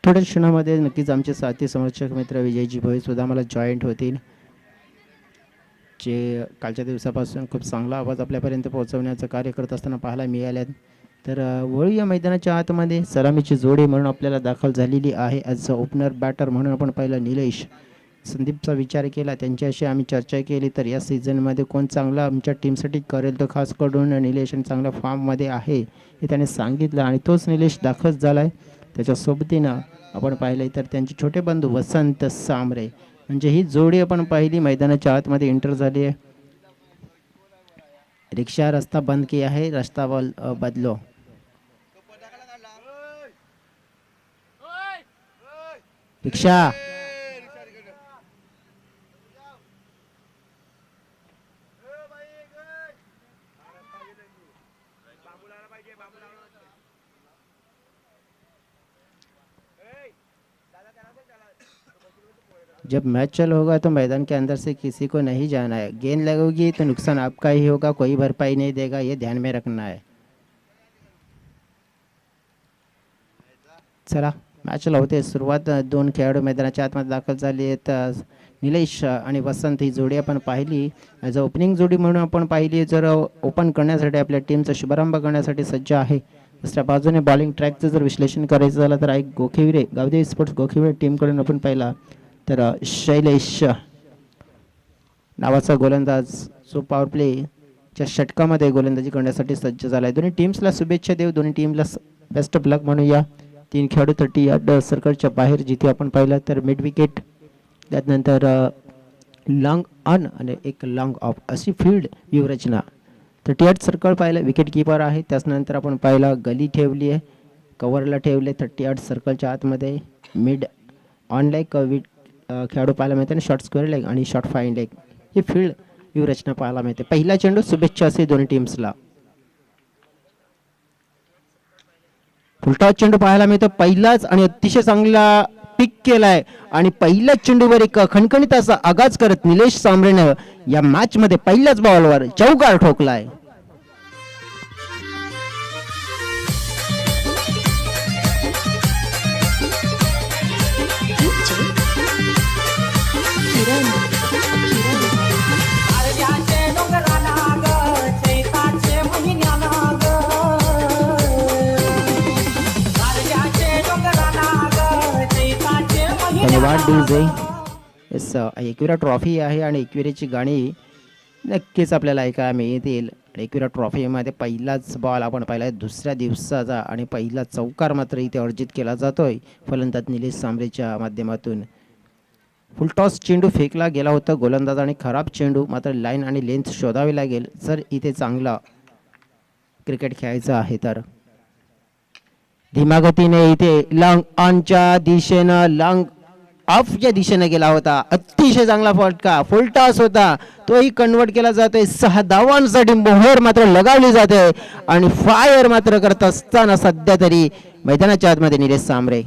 थोड्या क्षणामध्ये नक्कीच आमचे साथी समर्थक मित्र विजयजी भोई सुद्धा मला जॉईंट होतील, जे कालच्या दिवसापासून खूप चांगला आवाज आपल्यापर्यंत पोहोचवण्याचं कार्य करत असताना पाहायला मिळाल्यात. तर वळू या मैदानाच्या आतमध्ये सलामीची जोडी म्हणून आपल्याला दाखल झालेली आहे. ॲज अ ओपनर बॅटर म्हणून आपण पाहिलं निलेश संदीपचा विचार केला, त्यांच्याशी आम्ही चर्चा केली. तर या सीझनमध्ये कोण चांगला आमच्या टीमसाठी करेल, तर खास करून निलेश चांगल्या फॉर्ममध्ये आहे हे त्याने सांगितलं आणि तोच निलेश दाखल झाला आहे. त्याच्या सोबतीनं आपण पाहिलं तर त्यांचे छोटे बंधू वसंत सांबरे, म्हणजे ही जोडी आपण पाहिली मैदानाच्या आतमध्ये एंटर झाली आहे. रिक्षा रास्ता बंद किया है, रास्ता बदलो. रिक्षा जब मैच चालू होगा तो मैदान के अंदर से किसी को नहीं जाना है. गेंद लगेगी तो नुकसान आपका ही होगा, कोई भरपाई नहीं देगा, ये ध्यान में रखना है. चला मॅचला होते सुरुवात. दोन खेळाडू मैदानाच्या आतमध्ये दाखल झाले आहेत. निलेश आणि वसंत ही जोडी आपण पाहिली, ॲज अ ओपनिंग जोडी म्हणून आपण पाहिली. जर ओपन करण्यासाठी आपल्या टीमचा शुभारंभ करण्यासाठी सज्ज आहे. दुसऱ्या बाजूने बॉलिंग ट्रॅकचं जर विश्लेषण करायचं झालं तर एक गोखिवरे गावदेवी स्पोर्ट्स गोखिवरे टीमकडून आपण पाहिला तर शैलेश नावाचा गोलंदाज जो पॉवर प्लेच्या षटकामध्ये गोलंदाजी करण्यासाठी सज्ज झाला आहे. दोन्ही टीम्सला शुभेच्छा देऊ, दोन्ही टीमला बेस्ट ऑफ लक म्हणूया. 3 खेळाडू 30 यार्ड सर्कलच्या बाहेर जिथे आपण पाहिलं तर मिड विकेट, त्यानंतर लॉंग ऑन आणि एक लॉंग ऑफ अशी फील्ड व्यूहरचना. 30 यार्ड सर्कल पाहिलं, विकेट किपर आहे. त्याच्यानंतर आपण पाहिला गली ठेवली आहे, कव्हरला ठेवले 30 यार्ड सर्कलच्या आतमध्ये. मिड ऑन लेग खेळाडू पाहायला मिळते आणि शॉर्ट स्क्वेअर लेग आणि शॉर्ट फाईन लेग ही फील्ड व्यूहरचना पाहायला मिळते. पहिला चेंडू, शुभेच्छा असे दोन्ही टीम्सला. फुलटॉस चेंडू पाहायला मिळतो पहिलाच आणि अतिशय चांगला पिक केलाय आणि पहिल्याच चेंडूवर एक खणखणीत असा आगाज करत निलेश सांबरेनं या मॅच मध्ये पहिल्याच बॉलवर चौकार ठोकलाय. धन्यवाद डीजे. येस, एकविरा ट्रॉफी आहे आणि एकविरेची गाणी नक्कीच आपल्याला ऐकायला मिळतील. एकविरा ट्रॉफीमध्ये पहिलाच बॉल आपण पाहिला आहे दुसऱ्या दिवसाचा आणि पहिला चौकार मात्र इथे अर्जित केला जातोय फलंदाज निलेश सांबरेच्या माध्यमातून. फुलटॉस चेंडू फेकला गेला होता गोलंदाज आणि खराब चेंडू, मात्र लाईन आणि लेंथ शोधावी लागेल जर इथे चांगला क्रिकेट खेळायचं आहे तर. धीमागतीने इथे लॉंग ऑनच्या दिशेनं लॉंग ऑफच्या दिशेने गेला होता, अतिशय चांगला फटका. फुल टॉस होता, तोही कन्वर्ट केला जातोय. 6 धावांसाठी मोहर मात्र लगावली जाते आणि फायर मात्र करत असताना सध्या तरी मैदानाच्या आतमध्ये निलेश सांबरे.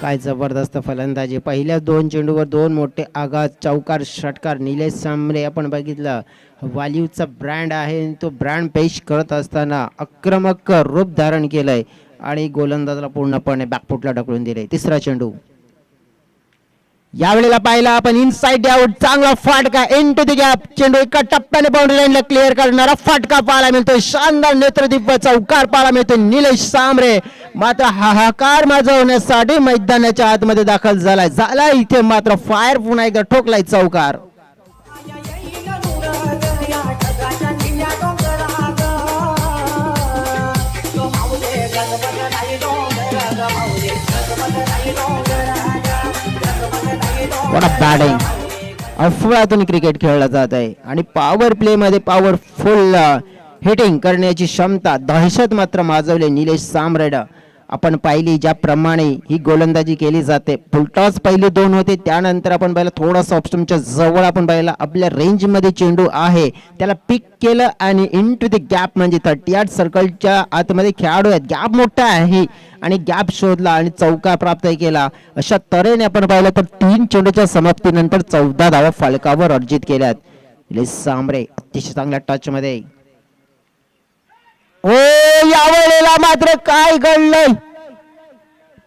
काय जबरदस्त फलंदाजी. पहिल्या 2 चेंडूवर 2 मोठे आघात, चौकार, षटकार. निलेश सांबरे आपण बघितलं व्हॅल्यूचा ब्रँड आहे, तो ब्रँड पेश करत असताना आक्रमक रूप धारण केलंय आणि गोलंदाजाला पूर्णपणे बॅकफुटला ढकलून दिले. तिसरा चेंडू यावेळेला पाहिला आपण इनसाइड आउट, चांगला फाटका इनटू द गॅप. चेंडू एका टप्प्याने बाउंड्री लाईनला क्लिअर करणारा फाटका पाहायला मिळतोय. शानदार नेत्रदीप चौकार पाहायला मिळतोय. निलेश सांबरे मात्र हाहाकार माजवण्यासाठी मैदानाच्या आतमध्ये दाखल झाला इथे मात्र फायर पुन्हा एकदा ठोकलाय चौकार. बॅटिंग अफलातून क्रिकेट खेळला जात आहे आणि पॉवर प्ले मध्ये पॉवरफुल हिटिंग करण्याची क्षमता, दहशत मात्र माजवले निलेश सांबरेनं आपण पाहिली ज्याप्रमाणे ही गोलंदाजी केली जाते. फुलटॉस पहिले 2 होते, त्यानंतर आपण पाहिलं थोडंसं ऑप्शनच्या जवळ आपण पाहिलं आपल्या रेंजमध्ये चेंडू आहे त्याला पिक केलं आणि इनटू द गॅप म्हणजे 38 सर्कलच्या आतमध्ये खेळाडू आहेत. गॅप मोठा आहे आणि गॅप शोधला आणि चौका प्राप्त केला. अशा तऱ्हेने आपण पाहिलं तर 3 चेंडूच्या समाप्तीनंतर 14 धावा फलकावर अर्जित केल्यात. निलेश सांबरे अतिशय चांगल्या टच मध्ये. ओ यावेळेला मात्र काय घडलंय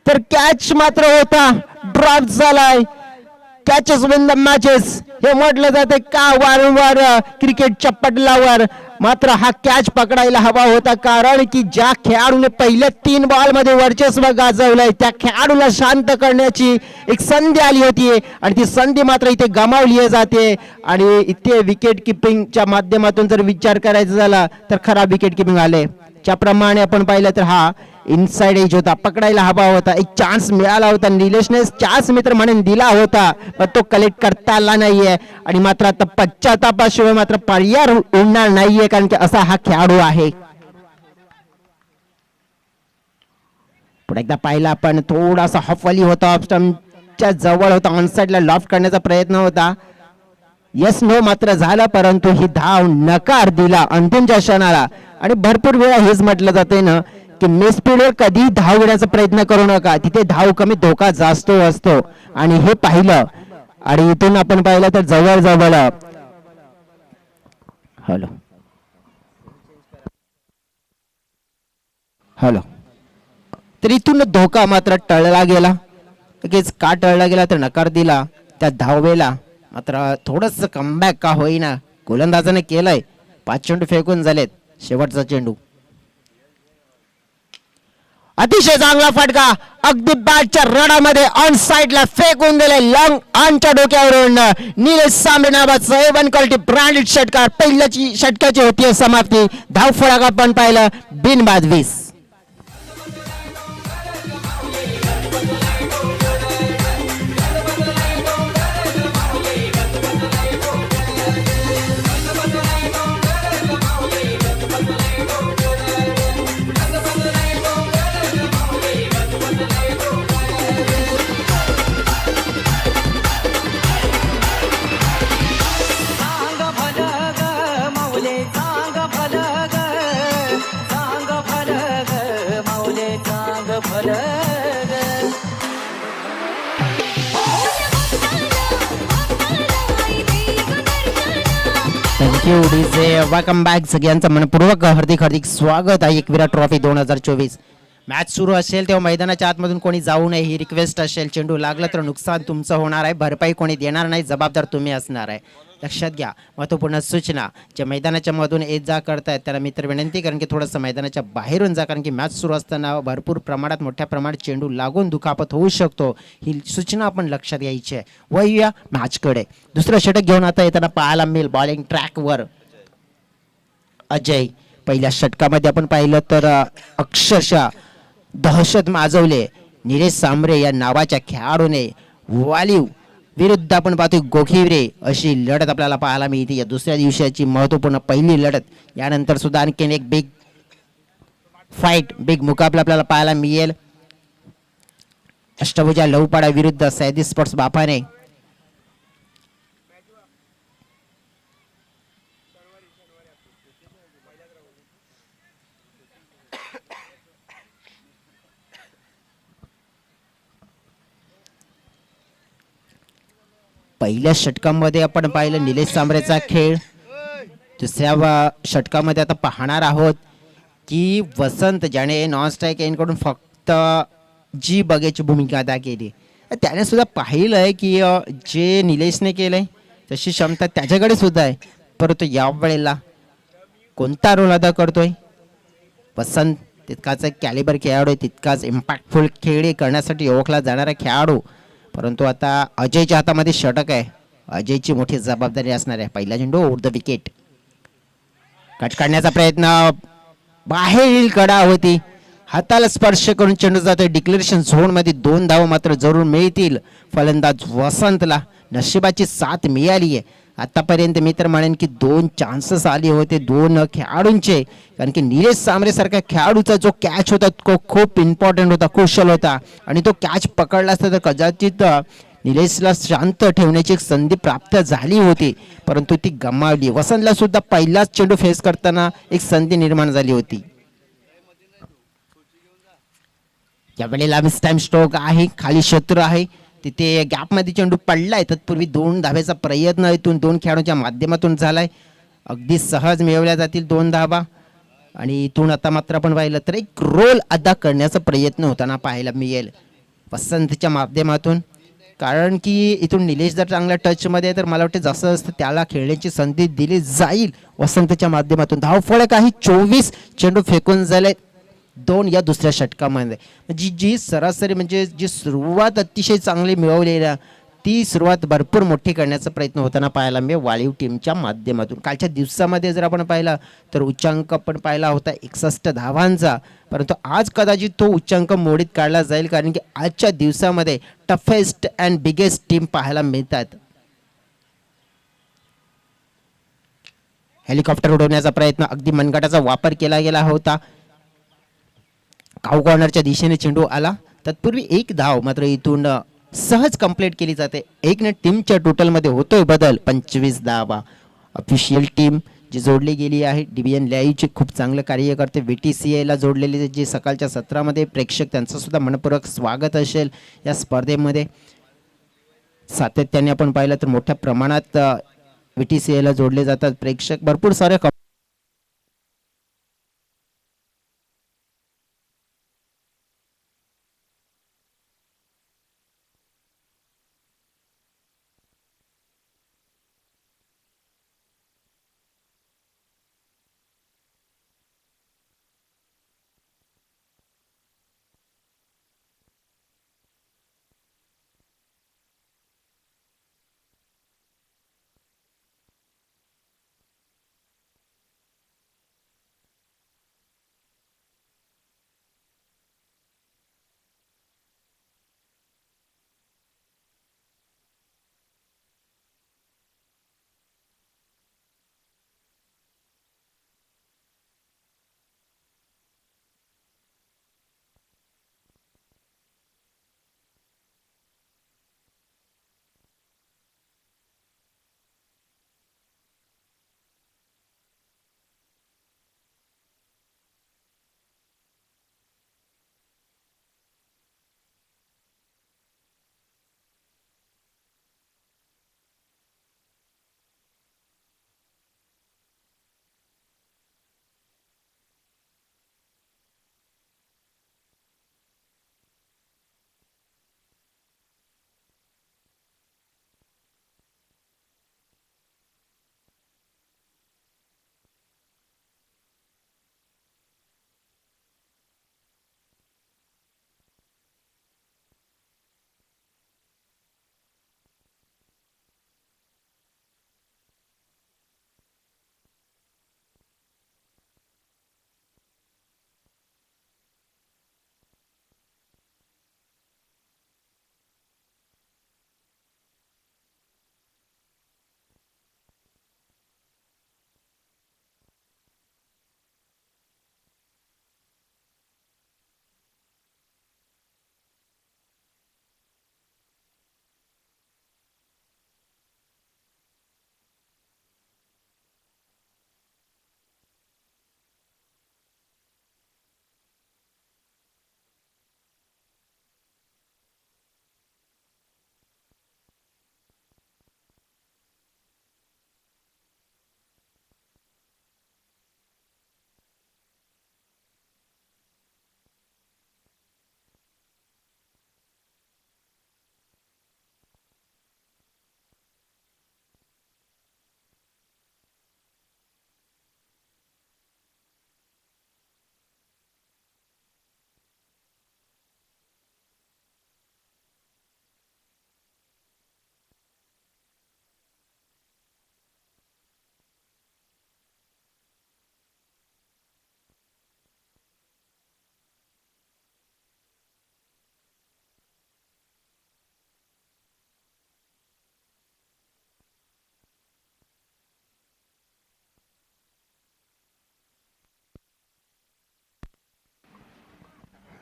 तर कॅच मात्र होता ड्रॉप झालाय. कॅचेस विन द मॅचेस हे म्हटलं जाते का वारंवार क्रिकेटच्या पटलावर. मात्र हा कॅच पकडायला हवा होता कारण की ज्या खेळाडूने पहिल्या 3 बॉल मध्ये वर्चस्व गाजवलंय त्या खेळाडूला शांत करण्याची एक संधी आली होती आणि ती संधी मात्र इथे गमावली जाते. आणि इथे विकेट किपिंगच्या माध्यमातून जर विचार करायचा झाला तर खराब विकेट किपिंग आले. ज्याप्रमाणे आपण पाहिलं तर हा इनसाइड एज होता, पकडायला हवा होता, एक चान्स मिळाला होता. निलेशने चान्स मित्र म्हणून दिला होता पण तो कलेक्ट करता आला नाहीये आणि मात्र आता पश्चातापाशिवाय मात्र पर्याय उरणार नाहीये कारण की असा हा खेळाडू आहे. पुढे एकदा पाहिला आपण थोडासा हफली होता, ऑफ स्टंपच्या जवळ होता, ऑनसाइडला लॉफ्ट करण्याचा प्रयत्न होता. यस नो मात्र झाला परंतु ही धाव नकार दिला अंतिमच्या क्षणाला. आणि भरपूर वेळा हेच म्हटलं जाते ना की मिस स्पीडवर कधी धाव घेण्याचा प्रयत्न करू नका, तिथे धाव कमी धोका जास्त असतो आणि हे पाहिलं. आणि इथून आपण पाहिलं तर जवळ जवळ हॅलो हॅलो तर इथून धोका मात्र टळला गेला. लगेच का टळला गेला तर नकार दिला त्या धावेला. मात्र थोडंसं कमबॅक का होईना गोलंदाजाने केलंय. 5 चेंडू फेकून झालेत, शेवटचा चेंडू. अतिशय चांगला फटका अगदी बॅटच्या रडामध्ये ऑन साइडला फेकून दिले लॉंग ऑनच्या डोक्यावरून. निलेश सांबरे नावाचा A1 क्वालिटी ब्रँडेड षटकार पहिल्याची षटकाची होती समाप्ती. धाव फळक आपण पाहिलं बिनबाद 20. Thank you DJ. वेलकम बॅक सगळ्यांचं मनपूर्वक हार्दिक स्वागत आहे एकविरा ट्रॉफी 2024. मॅच सुरू असेल तेव्हा मैदानाच्या आतमधून कोणी जाऊ नये ही रिक्वेस्ट असेल. चेंडू लागला तर नुकसान तुमचं होणार आहे, भरपाई कोणी देणार नाही, जबाबदार तुम्ही असणार आहे. लक्षात घ्या. महत्त्वपूर्ण सूचना जे मैदानाच्या मधून येत जा करतायत त्याला मित्र विनंती कारण की थोडंसं मैदानाच्या बाहेरून जा कारण की मॅच सुरू असताना भरपूर प्रमाणात मोठ्या प्रमाणात चेंडू लागून दुखापत होऊ शकतो. ही सूचना आपण लक्षात घ्यायची आहे. वळूया मॅचकडे. दुसरं षटक घेऊन आता येताना पाहायला मिळेल बॉलिंग ट्रॅकवर अजय. पहिल्या षटकामध्ये आपण पाहिलं तर अक्षरशः दहशत माजवले निलेश सांबरे या नावाच्या खेळाडूने. वालीव विरुद्ध आपण पाहतोय गोखिवरे अशी लढत आपल्याला पाहायला मिळते या दुसऱ्या दिवसाची महत्त्वपूर्ण पहिली लढत. यानंतर सुद्धा आणखीन एक बिग फाईट बिग मुकाबला आपल्याला पाहायला मिळेल. अष्टभुजा लवपाडा विरुद्ध सैदी स्पोर्ट्स बापाने. पहिल्या षटकामध्ये आपण पाहिलं निलेश सांबरेचा खेळ. दुसऱ्या षटकामध्ये आता पाहणार आहोत की वसंत ज्याने नॉन स्ट्राईक एंडकडून फक्त जी बघायची भूमिका अदा केली त्याने सुद्धा पाहिलंय की जे निलेशने केलंय तशी क्षमता त्याच्याकडे सुद्धा आहे. परंतु यावेळेला कोणता रोल अदा करतोय वसंत. तितकाच कॅलिबर खेळाडू आहे, तितकाच इम्पॅक्टफुल खेळ करण्यासाठी ओळखला जाणारा खेळाडू. परंतु आता अजयच्या हातामध्ये षटक आहे, अजयची मोठी जबाबदारी असणार आहे. पहिला चेंडू ओव्हर द विकेट. कट काढण्याचा प्रयत्न, बाहेरील कडा होती, हाताला स्पर्श करून चेंडू जातोय डिक्लेरेशन झोन मध्ये. 2 धावा मात्र जरूर मिळतील फलंदाज वसंतला. नशिबाची साथ मिळाली आहे. आतापर्यंत मी तर म्हणेन की 2 चान्सेस आले होते 2 खेळाडूंचे, कारण की निलेश सांबरे सारख्या खेळाडूचा जो कॅच होता तो खूप इम्पॉर्टंट होता, क्रुशियल होता आणि तो कॅच पकडला असता तर कदाचित निलेशला शांत ठेवण्याची एक संधी प्राप्त झाली होती, परंतु ती गमावली. वसंतला सुद्धा पहिलाच चेंडू फेस करताना एक संधी निर्माण झाली होती. यावेळेला मिस टाइम स्ट्रोक आहे, खाली शत्रू आहे, तिथे गॅपमध्ये चेंडू पडलाय. तत्पूर्वी 2 धाब्याचा प्रयत्न इथून 2 खेळाडूंच्या माध्यमातून झालाय. अगदी सहज मिळवल्या जातील 2 धाबा आणि इथून आता मात्र आपण पाहिलं तर एक रोल अदा करण्याचा प्रयत्न होताना पाहायला मिळेल वसंतच्या माध्यमातून, कारण की इथून निलेश जर चांगल्या टचमध्ये तर मला वाटतं जसं असतं त्याला खेळण्याची संधी दिली जाईल वसंतच्या माध्यमातून. धावफलक आहे 24, चेंडू फेकून झाले 2 या दुसऱ्या षटकामध्ये. जी सरासरी म्हणजे जी सुरुवात अतिशय चांगली मिळवलेली ती सुरुवात भरपूर मोठी करण्याचा प्रयत्न होताना पाहायला मिळेल वाळीव टीमच्या माध्यमातून. कालच्या दिवसामध्ये जर आपण पाहिला तर उच्चांक आपण पाहिला होता 61 धावांचा, परंतु आज कदाचित तो उच्चांक मोडीत काढला जाईल, कारण की आजच्या दिवसामध्ये टफेस्ट अँड बिगेस्ट टीम पाहायला मिळतात. हेलिकॉप्टर उडवण्याचा प्रयत्न, अगदी मनगटाचा वापर केला गेला होता. काऊ कॉर्नरच्या दिशेने चेंडू आला. तत्पूर्वी एक धाव मात्र इथून सहज कंप्लीट केली जाते. एक ने टीमच्या टोटलमध्ये होतोय बदल. 25 धावा. ऑफिशियल टीम जी जोडली गेली आहे डिबियन लाईव्हचे खूप चांगलं कार्य करते. VTCAला जोडलेले जे सकाळच्या सत्रामध्ये प्रेक्षक त्यांचं सुद्धा मनपूर्वक स्वागत असेल या स्पर्धेमध्ये. सातत्याने आपण पाहिलं तर मोठ्या प्रमाणात VTCAला जोडले जातात प्रेक्षक. भरपूर सारे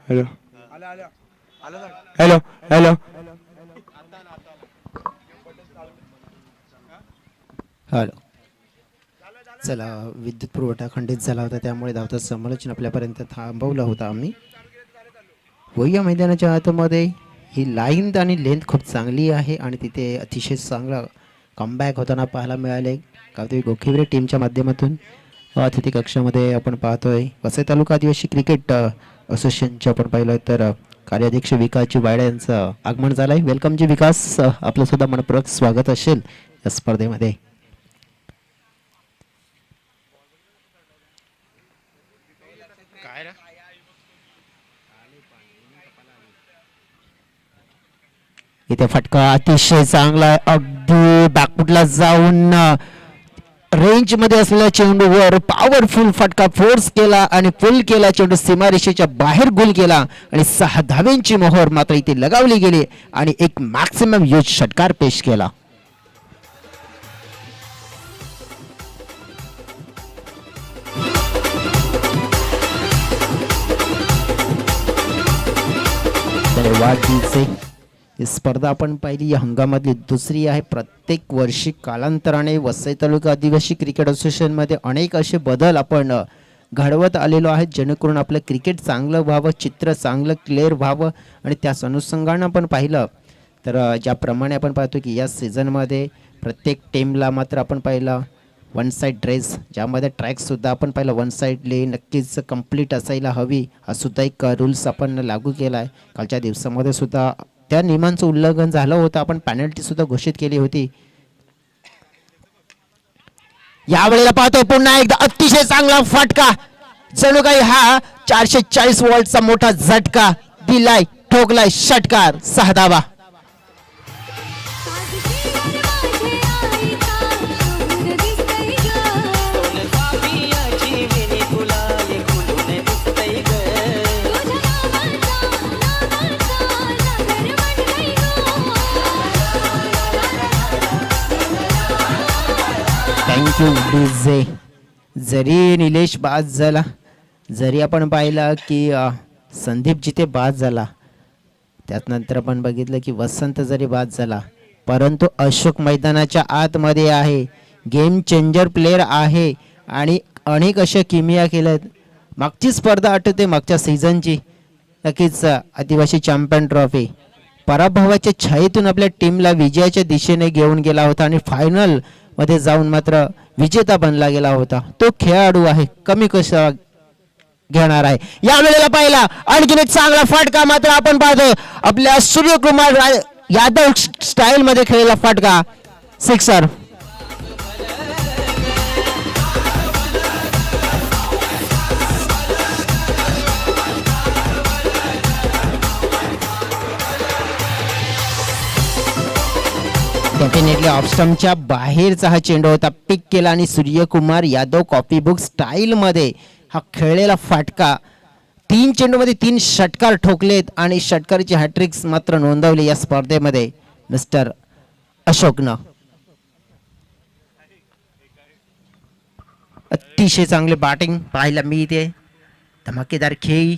हॅलो हॅलो हॅलो हॅलो. चला, विद्युत पुरवठा खंडित झाला होता, त्यामुळे धावतं समालोचन आपल्यापर्यंत थांबवलं होतं आम्ही. वया मैदानाच्या आतमध्ये ही लाईन आणि लेंथ खूप चांगली आहे आणि तिथे अतिशय चांगला कमबॅक होताना पाहायला मिळाले गावदेवी गोखिवरे टीमच्या माध्यमातून. अतिथी कक्षामध्ये आपण पाहतोय वसई तालुका आदिवासी क्रिकेट असोसिएशनचे आपण पाहिलं तर कार्याध्यक्ष विकासजी वायडे यांचं आगमन झालं आहे. वेलकम जी विकास, आपलं सुद्धा मनपूर्वक स्वागत असेल या स्पर्धेमध्ये. इथे फटका अतिशय चांगला, अगदी बॅकफुटला जाऊन रेंज मध्ये असलेल्या चेंडूवर पॉवरफुल फटका फोर्स केला आणि फुल केला. चेंडू सीमारेषेच्या बाहेर गोल केला आणि 6 धावेंची मोहर मात्र इथे लगावली गेली आणि एक मॅक्सिमम यूज षटकार पेश केला. ही स्पर्धा आपण पाहिली या हंगामातली दुसरी आहे. प्रत्येक वर्षी कालांतराने वसई तालुका आदिवासी क्रिकेट असोसिएशनमध्ये अनेक असे बदल आपण घडवत आलेलो आहे, जेणेकरून आपलं क्रिकेट चांगलं व्हावं, चित्र चांगलं क्लिअर व्हावं. आणि त्याच अनुषंगानं आपण पाहिलं तर ज्याप्रमाणे आपण पाहतो की या सीझनमध्ये प्रत्येक टीमला मात्र आपण पाहिलं वन साईड ड्रेस, ज्यामध्ये ट्रॅकसुद्धा आपण पाहिलं वन साईडली नक्कीच कंप्लीट असायला हवी. हा सुद्धा एक रूल्स आपण लागू केला आहे. कालच्या दिवसामध्ये सुद्धा त्या नियमांचं उल्लंघन झालं होतं, आपण पॅनल्टी सुद्धा घोषित केली होती. यावेळेला पाहतोय पुन्हा एकदा अतिशय चांगला फटका, जणू काही हा 440 वॉल्टचा मोठा झटका दिलाय, ठोकलाय षटकार, 6 धावा. Thank you DJ. जरी निलेश बाद झाला, जरी आपण पाहिलं की संदीप जिथे बाद झाला, त्यानंतर आपण बघितलं की वसंत जरी बाद झाला, परंतु अशोक मैदानाच्या आतमध्ये आहे, गेम चेंजर प्लेयर आहे आणि अनेक अशा किमया केल्यात. मागची स्पर्धा आठवते, मागच्या सीझनची, नक्कीच आदिवासी चॅम्पियन ट्रॉफी पराभवाच्या छायेतून आपल्या टीमला विजयाच्या दिशेने घेऊन गेला होता आणि फायनल मध्ये जाऊन मात्र विजेता बनला गेला होता. तो खेळाडू आहे, कमी कशा घेणार आहे. या वेळेला पाहिला आणखीन एक चांगला फटका मात्र आपण पाहतो, आपल्या सूर्यकुमार यादव स्टाईल मध्ये खेळलेला फटका, सिक्सर. डेफिनेटली ऑफस्टम्पच्या बाहेरचा हा चेंडू होता, पिक केला आणि Suryakumar Yadav copy book style मध्ये हा खेळलेला फटका. 3 चेंडूमध्ये 3 षटकार ठोकलेत आणि षटकाराची हॅट्रिक्स मात्र नोंदवली या स्पर्धेमध्ये मिस्टर अशोकनं. अतिशय चांगले बॅटिंग पाहायला मिळते, धमाकेदार खेळी.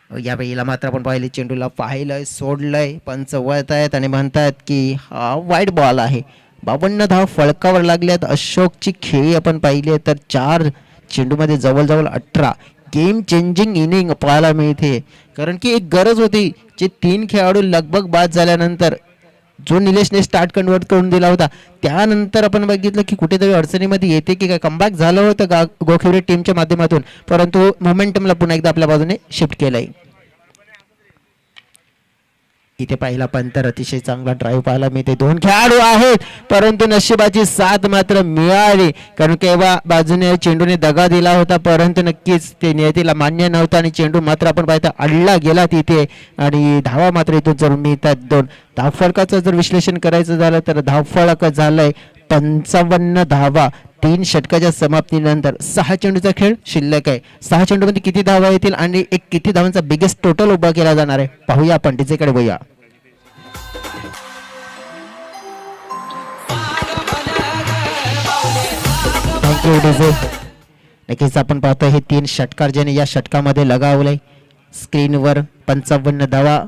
यावेळेला मात्र आपण पाहिले चेंडूला पाहिलंय, सोडलंय, पंच वळत आहेत आणि म्हणतात की हा वाईट बॉल आहे. 52 धाव फळकावर लागल्यात. अशोकची खेळी आपण पाहिली तर 4 चेंडूमध्ये जवळजवळ 18 गेम चेंजिंग इनिंग पाहायला मिळते, कारण की एक गरज होती. जे 3 खेळाडू लगभग बाद झाल्यानंतर जो निलेशने स्टार्ट कन्वर्ट करून दिला होता, त्यानंतर आपण बघितलं की कुठेतरी अडचणीमध्ये येते की काय. कमबॅक झालं होतं गोखिवरे टीमच्या माध्यमातून, परंतु मोमेंटमला पुन्हा एकदा आपल्या बाजूने शिफ्ट केलंय. इथे पहिला पंतर अतिशय चांगला ड्राईव्ह पाहायला मिळते. 2 खेळाडू आहेत, परंतु नशिबाची साथ मात्र मिळाली, कारण केव्हा बाजूने चेंडूने दगा दिला होता, परंतु नक्कीच ते नियतीला मान्य नव्हतं आणि चेंडू मात्र आपण पाहता अडला गेला तिथे आणि धावा मात्र इथून जरूर मिळतात. 2 धावफलकाचं जर विश्लेषण करायचं झालं तर धावफलक झालंय 55 धावा 3 षटकाच्या समाप्तीनंतर. 6 चेंडूचा खेळ शिल्लक आहे. 6 चेंडूमध्ये किती धावा येतील आणि एक किती धावांचा बिगेस्ट टोटल उभा केला जाणार आहे, पाहूया आपण डीजेकडे वळूया. Thank you DJ. नक्कीच आपण पाहतो हे 3 षटकार ज्याने या षटकामध्ये लगावले. स्क्रीनवर 55 धावा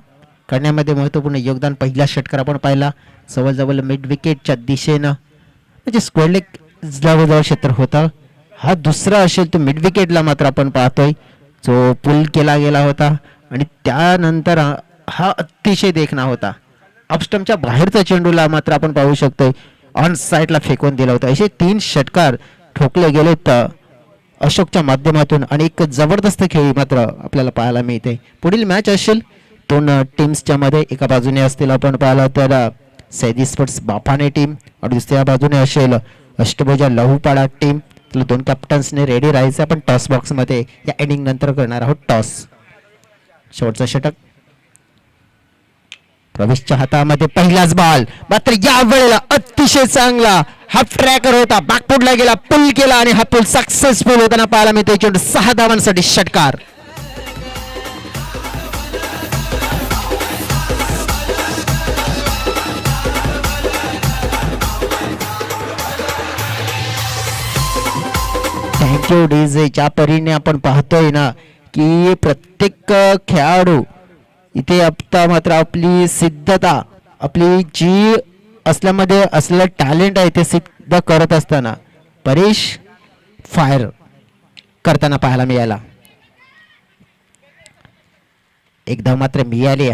करण्यामध्ये महत्त्वपूर्ण योगदान. पहिला षटकार आपण पाहिला जवळजवळ मिड विकेटच्या दिशेनं, म्हणजे स्क्वेअर लेग जवळजवळ क्षेत्र होता. हा दुसरा असेल तो मिड विकेटला मात्र आपण पाहतोय जो पुल केला गेला होता आणि त्यानंतर हा अतिशय देखणा होता. ऑफस्टम्पच्या बाहेरचा चेंडूला मात्र आपण पाहू शकतोय ऑन साईडला फेकून दिला होता. असे 3 षटकार ठोकले गेलेत अशोकच्या माध्यमातून आणि एक जबरदस्त खेळी मात्र आपल्याला पाहायला मिळते. पुढील मॅच असेल 2 टीम्सच्या मध्ये, एका बाजूने असतील आपण पाहिलं तर सैदी स्पोर्ट्स बापाने टीम आणि दुसऱ्या बाजूने असेल अष्टभुजा लहूपाडा टीम. तर 2 कॅप्टन्सने रेडी राहायचं. आपण टॉस बॉक्समध्ये या इनिंग नंतर करणार आहोत टॉस. शेवटचं षटक प्रवेशच्या हातामध्ये पहिलाच बॉल, मात्र या वेळेला अतिशय चांगला हाफ ट्रॅकर होता, बॅकफुटला गेला, पुल केला आणि हा पुल सक्सेसफुल होताना पाहायला मिळतो. चेंडू 6 धावांसाठी षटकार. Thank you DJ. ज्या परीने आपण पाहतोय ना की प्रत्येक खेळाडू इथे आता मात्र आपली सिद्धता, आपली जी असल्यामध्ये असलेलं टॅलेंट आहे ते सिद्ध करत असताना परेश फायर करताना पाहायला मिळाला. एकदा मात्र मिळाली.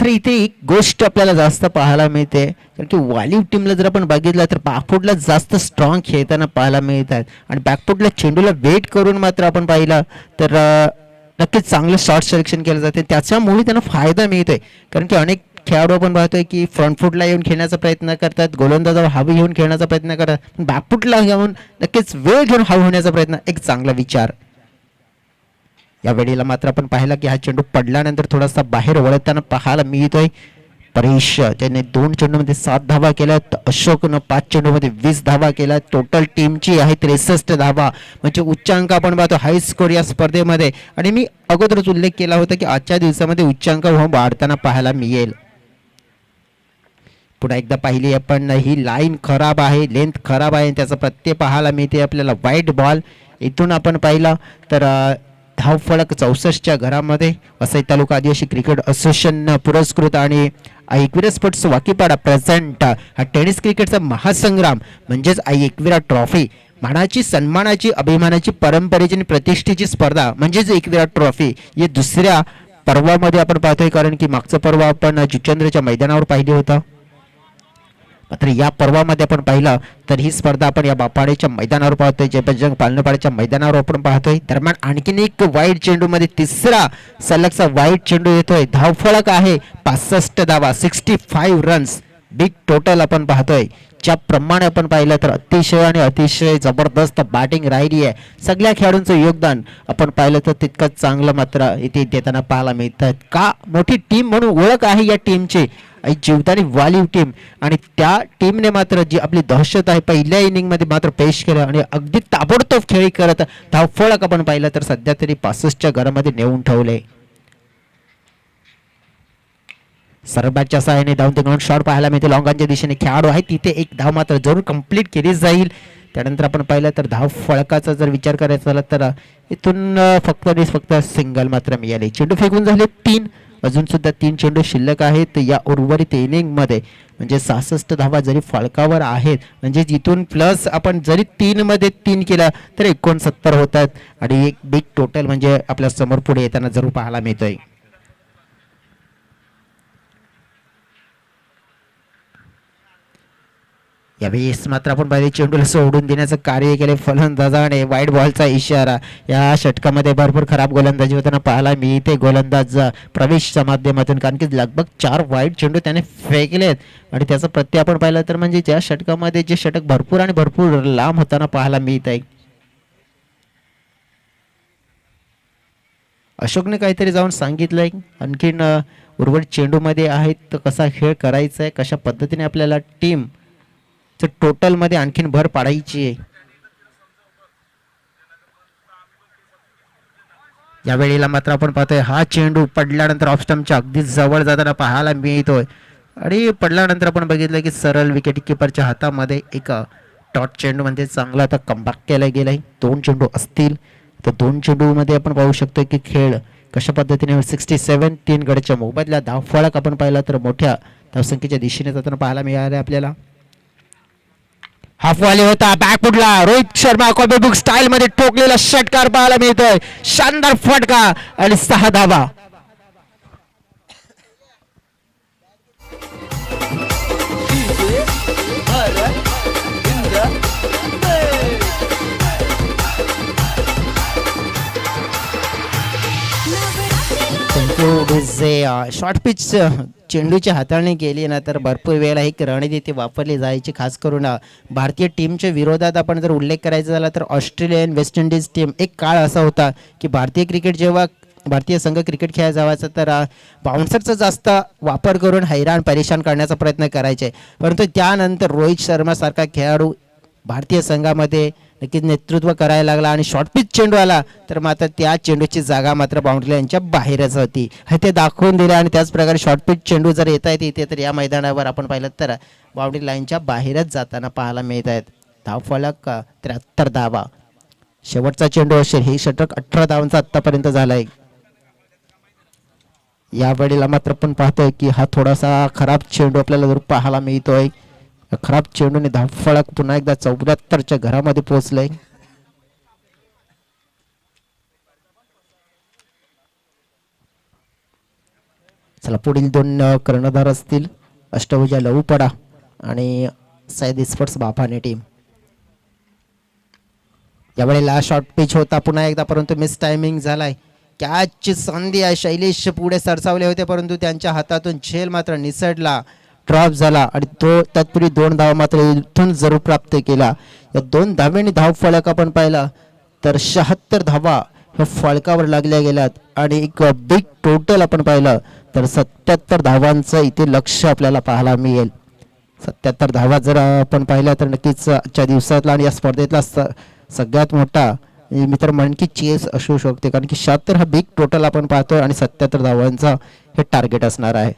तर इथे एक गोष्ट आपल्याला जास्त पाहायला मिळते, कारण की वालीव टीमला जर आपण बघितलं तर बॅकफुटला जास्त स्ट्रॉंग खेळताना पाहायला मिळतात आणि बॅकफुटला चेंडूला वेट करून मात्र आपण पाहिलं तर नक्कीच चांगलं शॉर्ट सिलेक्शन केलं जाते. त्याच्यामुळे त्यांना फायदा मिळतोय, कारण की अनेक खेळाडू आपण पाहतोय की फ्रंट फुटला येऊन खेळण्याचा प्रयत्न करतात, गोलंदाजावर हवी घेऊन खेळण्याचा प्रयत्न करतात, पण बॅकफुटला घेऊन नक्कीच वेळ घेऊन हवी होण्याचा प्रयत्न, एक चांगला विचार. या वेळेला मात्र आपण पाहिला की हा चेंडू पडल्यानंतर थोडासा बाहेर वळताना पाहायला मिळतोय. परेश त्याने 2 चेंडूमध्ये 7 धावा केल्यात, अशोकनं 5 चेंडूमध्ये 20 धावा केल्यात. टोटल टीमची आहे 63 धावा, म्हणजे उच्चांक आपण पाहतो हाय स्कोर या स्पर्धेमध्ये. आणि मी अगोदरच उल्लेख केला होता की आजच्या दिवसामध्ये उच्चांक वाढताना पाहायला मिळेल. पुन्हा एकदा पाहिली आपण, ही लाईन खराब आहे, लेंथ खराब आहे, त्याचा प्रत्यय पाहायला मिळते आपल्याला. वाईट बॉल इथून आपण पाहिला तर धावफलक 64च्या घरामध्ये वसई तालुका आदिवासी क्रिकेट असोसिएशन पुरस्कृत आणि एकविरा स्पोर्ट्स वाकीपाडा प्रेझेंट हा टेनिस क्रिकेटचा महासंग्राम म्हणजेच एकविरा ट्रॉफी, मानाची, सन्मानाची, अभिमानाची, परंपरेची आणि प्रतिष्ठेची स्पर्धा म्हणजेच एकविरा ट्रॉफी हे दुसऱ्या पर्वामध्ये आपण पाहतोय. कारण की मागचं पर्व आपण जुचंद्रच्या मैदानावर पाहिले होतं, मात्र या पर्वामध्ये आपण पाहिलं तर ही स्पर्धा आपण या बापाड्याच्या मैदानावर पाहतोय, जयपतजंग पालनपाड्याच्या मैदानावर आपण पाहतोय. दरम्यान आणखीन एक वाईट चेंडूमध्ये तिसरा सलगचा वाईट चेंडू येतोय. धावफलक आहे 65 धावा, 65 रन्स, बिग टोटल आपण पाहतोय. ज्याप्रमाणे आपण पाहिलं तर अतिशय आणि अतिशय जबरदस्त बॅटिंग राहिली आहे. सगळ्या खेळाडूंचं योगदान आपण पाहिलं तर तितकंच चांगलं मात्र इथे देताना पाहायला मिळतात. का मोठी टीम म्हणून ओळख आहे या टीमची, जीवतानी वालीव टीम, आणि त्या टीमने मात्र जी आपली दहशत आहे पहिल्या इनिंगमध्ये मात्र पेश केलं आणि अगदी ताबडतोब खेळी करत धावफलक आपण पाहिलं तर सध्या तरी 65च्या घरामध्ये नेऊन ठेवले. सरबॅटच्या सहाय्याने धावून ते ग्राउंड शॉट पाहायला मिळते. लॉंगांच्या दिशेने खेळाडू आहे तिथे एक धाव मात्र जरूर कंप्लीट केली जाईल. त्यानंतर आपण पाहिलं तर धाव फळकाचा जर विचार करायचा झाला तर इथून फक्त सिंगल मात्र मिळाले. चेंडू फेकून झाले 3, अजून सुद्धा 3 चेंडू शिल्लक आहेत या उर्वरित इनिंग मध्ये, म्हणजे 66 धावा जरी फळकावर आहेत, म्हणजे जिथून प्लस आपण जरी 3 मध्ये 3 केला तर 69 होतात आणि एक बिग टोटल म्हणजे आपल्या समोर पुढे येताना जरूर पाहायला मिळतोय. यावेळेस मात्र आपण पाहिजे चेंडूला सोडून देण्याचं कार्य केले फलंदाजाने. वाईट बॉलचा इशारा. या षटकामध्ये भरपूर खराब गोलंदाजी होताना पाहायला मिळते गोलंदाज प्रवेशच्या माध्यमातून, कारण की लगभग 4 वाईट चेंडू त्याने फेकलेत आणि त्याचा प्रत्यय आपण पाहिला तर म्हणजे ज्या षटकामध्ये जे षटक भरपूर लांब होताना पाहायला मिळत आहे. अशोकने काहीतरी जाऊन सांगितलंय आणखीन उर्वरित चेंडूमध्ये आहेत तर कसा खेळ करायचा आहे, कशा पद्धतीने आपल्याला टीम टोटल मध्ये आणखीन भर पाडायची आहे. या वेळेला मात्र आपण पाहतोय हा चेंडू पडल्यानंतर ऑफ स्टंपच्या अगदी जवळ जाताना पाहायला मिळतोय आणि पडल्यानंतर आपण बघितलं की सरळ विकेट किपरच्या हातामध्ये एक टॉट चेंडू म्हणजे चांगला आता कमबॅक केला गेलाय. 2 चेंडू असतील तर 2 चेंडूमध्ये आपण पाहू शकतो की खेळ कशा पद्धतीने 67 3 गडच्या मोबदल्यात धावफलक आपण पाहिला तर मोठ्या धावसंख्येच्या दिशेने जाताना पाहायला मिळाले आपल्याला. हाफ वॉली होता बॅकफुटला Rohit Sharma copy book style मध्ये ठोकलेला षटकार पाहायला मिळतोय. शानदार फटका आणि 6 धावा. शॉर्ट पिच चेंडूची हाताळणी केली ना तर भरपूर वेळेला एक रणनीती वापरली जायची. खास करून भारतीय टीमच्या विरोधात आपण जर उल्लेख करायचा झाला तर ऑस्ट्रेलियन वेस्ट इंडिज टीम एक काळ असा होता की भारतीय संघ क्रिकेट खेळायला जावायचा तर बाउन्सरचा जास्त वापर करून हैराण परेशान करण्याचा प्रयत्न करायचे. परंतु त्यानंतर रोहित शर्मासारखा खेळाडू भारतीय संघामध्ये नक्कीच नेतृत्व करायला लागला आणि शॉर्ट पिच चेंडू आला तर मात्र त्या चेंडूची जागा मात्र बाउंड्री लाईनच्या बाहेरच होती हे ते दाखवून दिले. आणि त्याच प्रकारे शॉर्ट पिच चेंडू जर येत आहेत इथे तर या मैदानावर आपण पाहिलं तर बाउंड्री लाईनच्या बाहेरच जाताना पाहायला मिळत आहेत. धावफलक 73 धावा. शेवटचा चेंडू असेल. हे षटक 18 धावांचा आतापर्यंत झालाय. यावेळेला मात्र आपण पाहतोय की हा थोडासा खराब चेंडू आपल्याला जर पाहायला मिळतोय. खराब चेंडूने धावफलक पुन्हा एकदा 74च्या घरामध्ये पोहोचलंय. चला पुढील 2 कर्णधार असतील अष्टभुजा लवपडा आणि सैद स्पोर्ट्स बाफाने टीम. यावेळेला शॉर्ट पिच होता पुन्हा एकदा परंतु मिस टायमिंग झालाय. कॅचची संधी आहे. शैलेश पुढे सरसावले होते परंतु त्यांच्या हातातून झेल मात्र निसटला. ड्रॉप झाला आणि तो तत्पूर्वी 2 धावा मात्र इथून जरूर प्राप्त केला. या 2 धाव्यांनी धावफलक आपण पाहिला तर 76 धावा ह्या फलकावर लागल्या गेल्यात आणि एक बिग टोटल आपण पाहिलं तर 77 धावांचं इथे लक्ष आपल्याला पाहायला मिळेल. 77 धावा जर आपण पाहिल्या तर नक्कीच आजच्या दिवसातला आणि या स्पर्धेतला सगळ्यात मोठा मी तर म्हणेन की चेस असू शकते कारण की 76 हा बिग टोटल आपण पाहतोय आणि 77 धावांचा हे टार्गेट असणार आहे.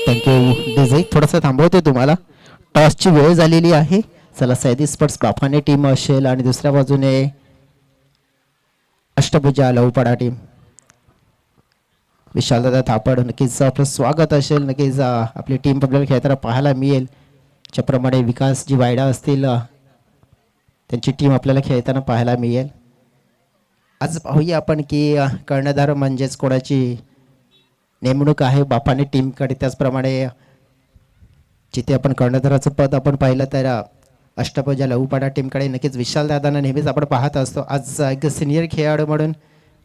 Thank you DJ. थोडंसं थांबवतोय तुम्हाला. टॉसची वेळ झालेली आहे. चला सैद स्पोर्ट्स बाफाने टीम असेल आणि दुसऱ्या बाजूने अष्टभुजा लवपडा टीम. विशालदादा थापड नक्कीच आपलं स्वागत असेल. नक्कीच आपली टीम आपल्याला खेळताना पाहायला मिळेल. ज्याप्रमाणे विकासजी वायडा असतील त्यांची टीम आपल्याला खेळताना पाहायला मिळेल. आज पाहूया आपण की कर्णधार म्हणजेच कोणाची नेमणूक आहे बाफाने टीमकडे. त्याचप्रमाणे जिथे आपण कर्णधाराचं पद आपण पाहिलं तर अष्टभुजा लवपडा टीमकडे नक्कीच विशालदादांना नेहमीच आपण पाहत असतो. आज एक सिनियर खेळाडू म्हणून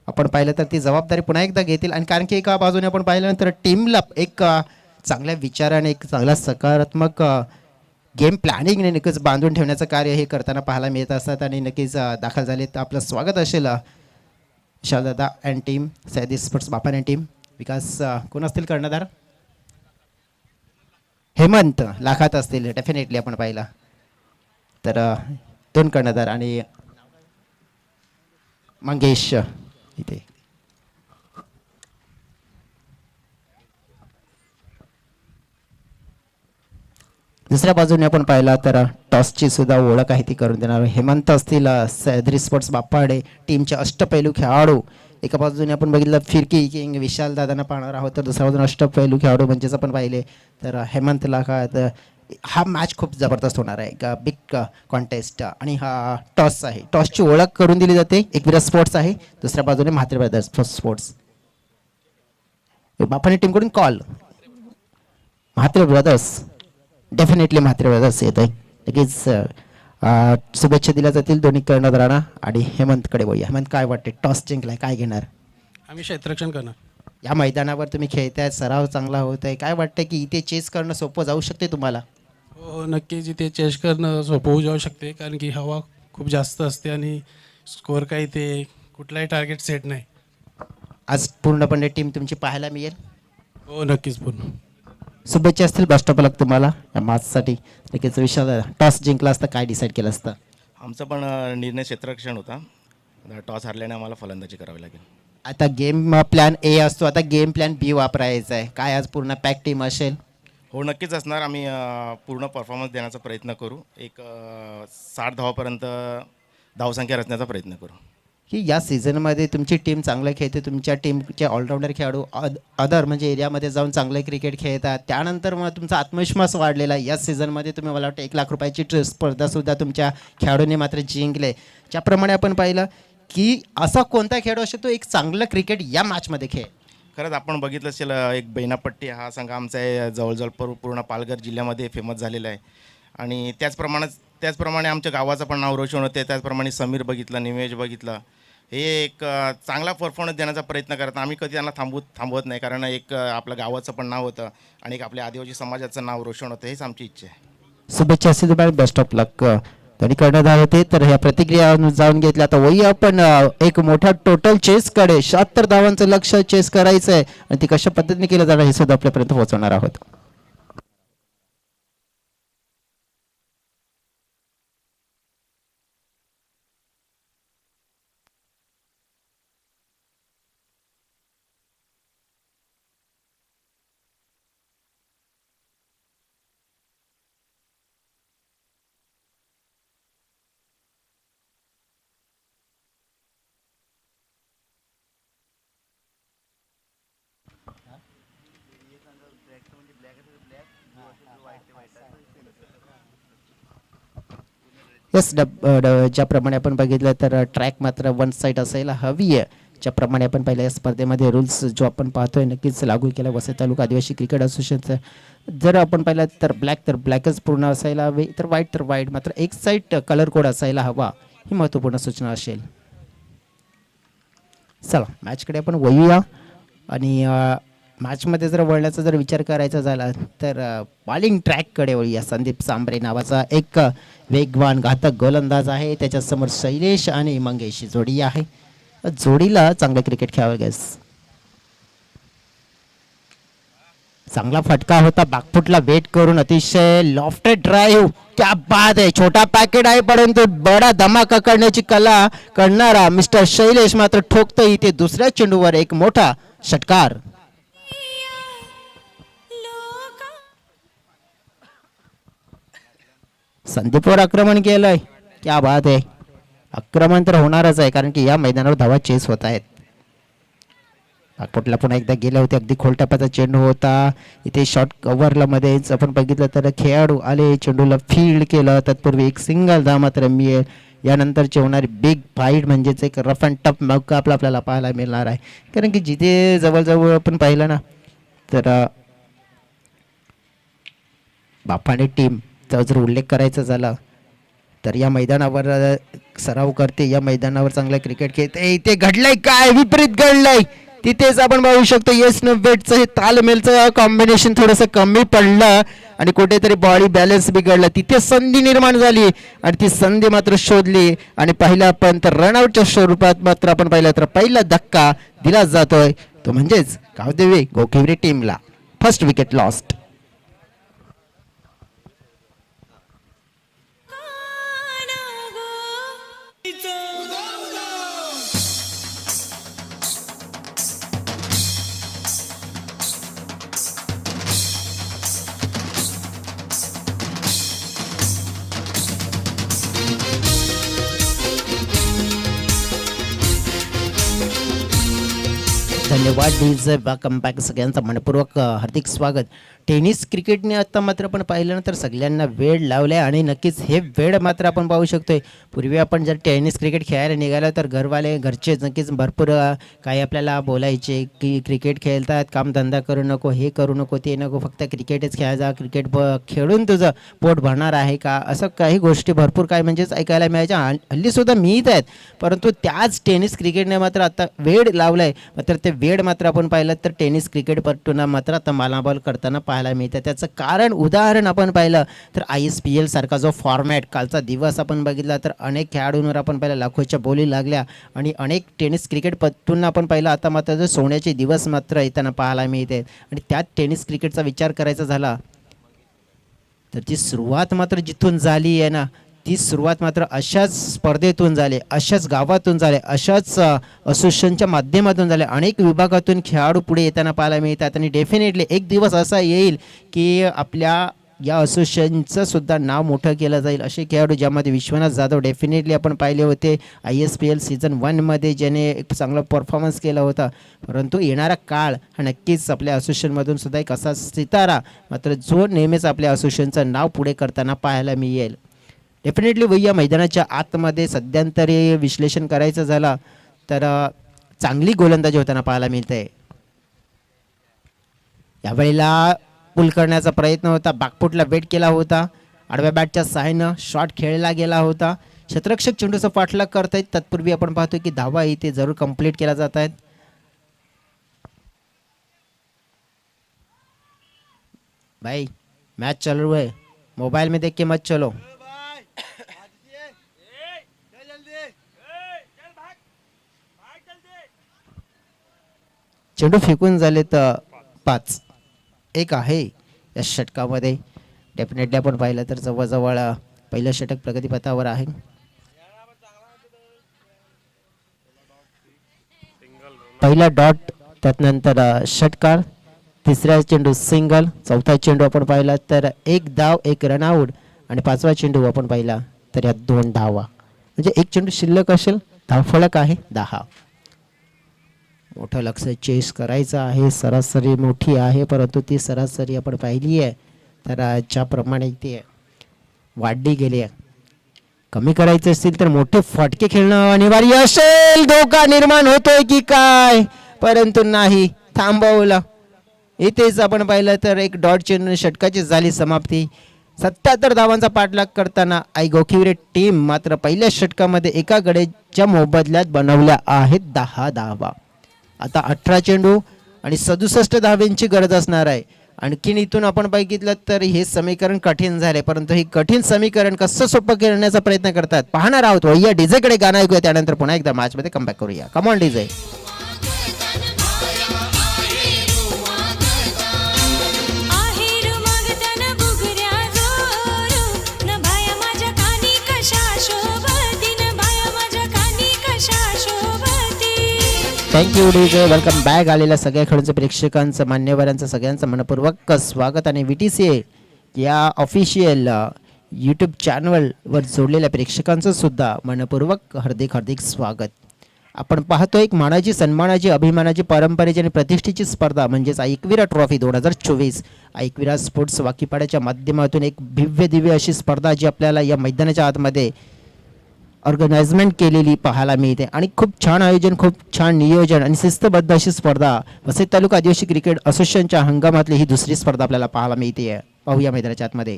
आपण पाहिलं तर ती जबाबदारी पुन्हा एकदा घेतील. आणि कारण की एका बाजूने आपण पाहिलं तर टीमला एक चांगल्या विचाराने एक चांगला सकारात्मक गेम प्लॅनिंगने नक्कीच बांधून ठेवण्याचं कार्य हे करताना पाहायला मिळत असतात. आणि नक्कीच दाखल झाले तर आपलं स्वागत असेल विशालदादा and team Syed sports Bafane team. Vikas कोण असतील कर्णधार? हेमंत लाखात असतील डेफिनेटली आपण पाहिला तर 2 कर्णधार आणि मंगेश इथे. दुसऱ्या बाजूने आपण पाहिला तर टॉसची सुद्धा ओळख आहे ती करून देणार हेमंत असतील सैद स्पोर्ट्स बाफाडे टीमचे अष्टपैलू खेळाडू. एका बाजूने आपण बघितलं फिरकी किंग विशाल दादांना पाहणार आहोत तर दुसऱ्या बाजूने अष्टपैलू खेळाडू म्हणजेच आपण पाहिले तर हेमंत लाखात. हा मॅच खूप जबरदस्त होणार आहे. एक बिग कॉन्टेस्ट आणि हा टॉस आहे. टॉसची ओळख करून दिली जाते. एक विराट स्पोर्ट्स आहे दुसऱ्या बाजूने म्हात्रे ब्रदर्स स्पोर्ट्स. बाफाने टीमकडून call Mhatre brothers. Definitely Mhatre brothers येत आहे. नक्कीच शुभेच्छा दिल्या जातील दोन्ही कर्णधारांना. आणि हेमंतकडे बोलूया. हेमंत काय वाटते टॉस जिंकलाय काय घेणार? आम्ही क्षेत्ररक्षण करणार. या मैदानावर तुम्ही खेळताय सराव चांगला होत आहे. काय वाटतं की इथे चेस करणं सोपं जाऊ शकते तुम्हाला? हो नक्कीच इथे चेस करणं सोपं होऊ जाऊ शकते कारण की हवा खूप जास्त असते आणि स्कोअर काही ते कुठलाही टार्गेट सेट नाही. आज पूर्णपणे टीम तुमची पाहायला मिळेल? हो नक्कीच पूर्ण. शुभेच्छा असतील बेस्ट ऑफ लक तुम्हाला या मॅचसाठी. नक्कीच विशाल टॉस जिंकला असता काय डिसाईड केलं असतं? आमचा पण निर्णय क्षेत्ररक्षण होता. टॉस हारल्याने आम्हाला फलंदाजी करावी लागेल. आता गेम प्लॅन ए असतो, आता गेम प्लॅन बी वापरायचा आहे. काय आज पूर्ण पॅक टीम असेल? हो नक्कीच असणार. आम्ही पूर्ण परफॉर्मन्स देण्याचा प्रयत्न करू. एक 60 धावापर्यंत धावसंख्या रचण्याचा प्रयत्न करू. की या सीझनमध्ये तुमची टीम चांगलं खेळते, तुमच्या टीमचे ऑलराऊंडर खेळाडू अदर म्हणजे एरियामध्ये जाऊन चांगलं क्रिकेट खेळतात, त्यानंतर मग तुमचा आत्मविश्वास वाढलेला आहे. या सीझनमध्ये तुम्ही मला वाटतं 1 लाख रुपयाची स्पर्धासुद्धा तुमच्या खेळाडूंनी मात्र जिंकले. ज्याप्रमाणे आपण पाहिलं की असा कोणता खेळाडू असतो तो एक चांगलं क्रिकेट या मॅचमध्ये खेळ? खरंच आपण बघितलं असेल एक बैनापट्टी हा संघ आमचा आहे, जवळजवळ पूर्ण पालघर जिल्ह्यामध्ये फेमस झालेला आहे. आणि त्याचप्रमाणे आमच्या गावाचं पण नाव रोशन होते. त्याचप्रमाणे समीर बघितलं, निमेश बघितलं, हे एक चांगला परफॉर्मन्स देण्याचा प्रयत्न करतात. आम्ही कधी त्यांना थांबवत नाही, कारण एक आपल्या गावाचं पण नाव होतं आणि एक आपल्या आदिवासी समाजाचं नाव रोशन होतं. हेच आमची इच्छा आहे. शुभेच्छा असेल तुम्हाला, बेस्ट ऑफ लक तरी करण्यात आले होते. तर ह्या प्रतिक्रिया जाऊन घेतल्या. आता वही आपण एक मोठ्या टोटल चेसकडे 76 धावांचं लक्ष चेस करायचं आहे आणि ती कशा पद्धतीने केलं जाणार हे सुद्धा आपल्यापर्यंत पोहोचवणार आहोत. येस, ज्याप्रमाणे आपण बघितलं तर ट्रॅक मात्र वन साईड असायला हवी आहे. ज्याप्रमाणे आपण पहिल्या या स्पर्धेमध्ये रूल्स जो आपण पाहतोय नक्कीच लागू केला वसई तालुका आदिवासी क्रिकेट असोसिएशनचं. जर आपण पाहिलं तर ब्लॅकच पूर्ण असायला हवे, तर व्हाईट मात्र एक साईड कलर कोड असायला हवा, ही महत्त्वपूर्ण सूचना असेल. चला मॅचकडे आपण वळूया. आणि मॅचमध्ये जर वळण्याचा जर विचार करायचा झाला तर बॉलिंग ट्रॅककडे वळूया. संदीप सांबरे नावाचा एक वेगवान घातक गोलंदाज आहे, त्याच्यासमोर शैलेश आणि मंगेश जोडी आहे. जोडीला चांगलं क्रिकेट खेळावं गॅस. चांगला फटका होता, बॅकफुटला वेट करून अतिशय लॉफ्टेड ड्राईव्ह, क्या बात आहे. छोटा पॅकेट आहे परंतु बडा धमाका करण्याची कला करणारा मिस्टर शैलेश मात्र ठोकतो इथे दुसऱ्या चेंडूवर एक मोठा षटकार. संदीपवर आक्रमण केलंय, क्या बात आहे. आक्रमण तर होणारच आहे कारण की या मैदानावर धावा चेस होत आहेत. पाकपोटला पुन्हा एकदा गेले होते, अगदी खोलटप्प्याचा चेंडू होता. इथे शॉर्ट कव्हरला मध्येच आपण बघितलं तर खेळाडू आले, चेंडूला फील्ड केलं, तत्पूर्वी एक सिंगल धाव मात्र मिळेल. यानंतरचे होणारी बिग फाईट म्हणजेच एक रफ अँड टफ मुकाबला आपल्याला पाहायला मिळणार आहे. कारण की जिथे जवळजवळ आपण पाहिलं ना तर बापाने टीमचा जर उल्लेख करायचा झाला तर या मैदानावर सराव करते, या मैदानावर चांगलं क्रिकेट खेळते. इथे घडलंय काय, विपरीत घडलंय. तिथेच आपण बघू शकतो येस न वेटचं हे तालमेलचं कॉम्बिनेशन थोडंसं कमी पडलं आणि कुठेतरी बॉडी बॅलन्स बिघडला. तिथे संधी निर्माण झाली आणि ती संधी मात्र शोधली आणि पहिला पण तर रनआउटच्या स्वरूपात मात्र आपण पाहिलं तर पहिला धक्का दिला जातोय, तो म्हणजेच गावदेवी गोकिवरी टीमला. First wicket lost. धन्यवाद डीजे, वेलकम बॅक. सगळ्यांचं मनपूर्वक हार्दिक स्वागत. टेनिस क्रिकेटने आता मात्र आपण पाहिलं तर सगळ्यांना वेळ लावला आहे आणि नक्कीच हे वेळ मात्र आपण पाहू शकतोय. पूर्वी आपण जर टेनिस क्रिकेट खेळायला निघालो तर घरवाले घरचे नक्कीच भरपूर काही आपल्याला बोलायचे की क्रिकेट खेळतात, कामधंदा करू नको, हे करू नको, ते नको, फक्त क्रिकेटच खेळायचा, क्रिकेट खेळून तुझं पोट भरणार आहे का, असं काही गोष्टी भरपूर काय म्हणजेच ऐकायला मिळायच्या. हल्लीसुद्धा मिळत आहेत, परंतु त्याच टेनिस क्रिकेटने मात्र आता वेळ लावला आहे. मात्र ते वेळ मात्र आपण पाहिलं तर टेनिस क्रिकेटपटूंना मात्र आता मालामाल करताना पाहायला मिळतं. त्याचं कारण उदाहरण आपण पाहिलं तर ISPL सारखा जो फॉर्मॅट कालचा दिवस आपण बघितला तर अनेक खेळाडूंवर आपण पाहिलं लाखोच्या बोली लागल्या आणि अनेक टेनिस क्रिकेटपटूंना आपण पाहिलं आता मात्र जो सोन्याचे दिवस मात्र येताना पाहायला मिळते. आणि त्यात टेनिस क्रिकेटचा विचार करायचा झाला तर ती सुरुवात मात्र जिथून झाली आहे ना ती सुरुवात मात्र अशाच स्पर्धेतून झाली, अशाच गावातून झाले, अशाच असोसिएशनच्या माध्यमातून झाले. अनेक विभागातून खेळाडू पुढे येताना पाहायला मिळतात आणि डेफिनेटली एक दिवस असा येईल की आपल्या या असोसिएशनचं सुद्धा नाव मोठं केलं जाईल. असे खेळाडू ज्यामध्ये विश्वनाथ जाधव डेफिनेटली आपण पाहिले होते ISPL सीझन 1मध्ये ज्याने एक चांगला परफॉर्मन्स केला होता. परंतु येणारा काळ हा नक्कीच आपल्या असोसिएशनमधून सुद्धा एक असा सितारा मात्र जो नेहमीच आपल्या असोसिएशनचं नाव पुढे करताना पाहायला मिळेल. डेफिनेटली वैया मैदानाच्या आतमध्ये सध्यांतरी विश्लेषण करायचं झालं तर चांगली गोलंदाजी होताना पाहायला मिळते. यावेळेला पुल करण्याचा प्रयत्न होता, बॅकफुटला वेट केला होता, आडव्या बॅटच्या सहाय्यानं शॉट खेळला गेला होता. क्षेत्ररक्षक चेंडूचा पाठलाग करतायत, तत्पूर्वी आपण पाहतोय की धावा इथे जरूर कंप्लीट केला जात आहेत. भाई मैच चल रहा है, मोबाइल में देख के मत चलो. चेंडू फेकून झाले तर 5-1 आहे या षटकामध्ये. डेफिनेटली आपण पाहिलं तर जवळजवळ पहिलं षटक प्रगतीपथावर आहे. पहिला डॉट, त्यानंतर षटकार, तिसरा चेंडू सिंगल, चौथा चेंडू आपण पाहिला तर 1 धाव 1 रनआउट आणि 5वा चेंडू आपण पाहिला तर या 2 धावा. म्हणजे 1 चेंडू शिल्लक असेल, धावफलक आहे 10. मोठं लक्ष चेस करायचं आहे, सरासरी मोठी आहे परंतु ती सरासरी आपण पाहिली आहे तर ज्याप्रमाणे ती वाढली गेली आहे. कमी करायचं असतील तर मोठे फटके खेळणं अनिवार्य असेल. धोका निर्माण होतोय की काय, परंतु नाही, थांबवलं. इथेच आपण पाहिलं तर एक डॉट चेंडू षटकाची झाली समाप्ती. 77 धावांचा पाठलाग करताना आई गोखिवरे टीम मात्र पहिल्या षटकामध्ये एका गडेच्या मोबदल्यात बनवल्या आहेत 10 धावा. आता 18 चेंडू आणि 67 धावांची गरज असणार आहे. आणखीन इथून आपण बघितलं तर हे समीकरण कठीण झाले, परंतु हे कठीण समीकरण कसं सोपं करण्याचा प्रयत्न करतात पाहणार आहोत. या डीजेकडे गाणं ऐकूया, त्यानंतर पुन्हा एकदा मॅचमध्ये कमबॅक करूया. Come on DJ. Thank you DJ. Welcome back. आलेल्या सगळ्या खेळाडूंचं, प्रेक्षकांचं, मान्यवरांचं सगळ्यांचं मनपूर्वक स्वागत आणि VTCA या ऑफिशियल यूट्यूब चॅनलवर जोडलेल्या प्रेक्षकांचं सुद्धा मनपूर्वक हार्दिक स्वागत. आपण पाहतोय एक मानाची, सन्मानाची, अभिमानाची, परंपरेची आणि प्रतिष्ठेची स्पर्धा म्हणजेच ऐकवीरा ट्रॉफी 2024 ऐकवीरा स्पोर्ट्स वाकीपाड्याच्या माध्यमातून एक भव्य दिव्य अशी स्पर्धा जी आपल्याला या मैदानाच्या आतमध्ये ऑर्गनाइजमेंट केलेली पाहायला मिळते आणि खूप छान आयोजन, खूप छान नियोजन आणि शिस्तबद्ध अशी स्पर्धा वसई तालुका आदिवासी क्रिकेट असोसिएशनच्या हंगामातली ही दुसरी स्पर्धा आपल्याला पाहायला मिळते. पाहूया मैदानाच्या आतमध्ये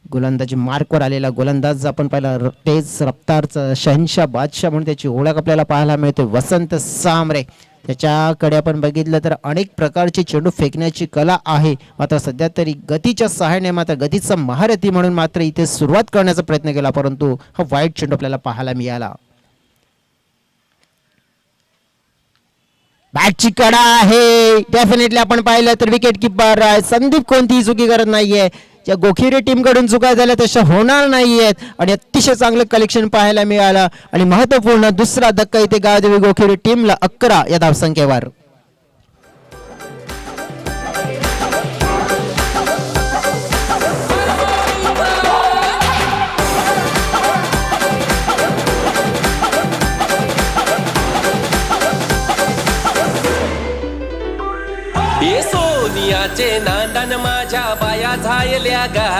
गोलंदाजी मार्कवर आलेला गोलंदाज आपण पाहिला, तेज रफ्तारचा शहनशाह बादशाह म्हणून त्याची ओळख आपल्याला पाहायला मिळते वसंत सांबरे. त्याच्याकडे आपण बघितलं तर अनेक प्रकारचे चेंडू फेकण्याची कला आहे, मात्र सध्या तरी गतीच्या सहाय्याने मात्र गतीचा महारथी म्हणून मात्र इथे सुरुवात करण्याचा प्रयत्न केला, परंतु हा वाईट चेंडू आपल्याला पाहायला मिळाला. बॅटची कडा आहे, डेफिनेटली आपण पाहिलं तर विकेट किपर संदीप कोणतीही चुकी करत नाहीये. ज्या गोखिवरे टीम कडून चुका झाल्या तशा होणार नाहीयेत आणि अतिशय चांगलं कलेक्शन पाहायला मिळालं आणि महत्त्वपूर्ण दुसरा धक्का इथे गावदेवी गोखिवरे टीमला 11 या धावसंख्येवर.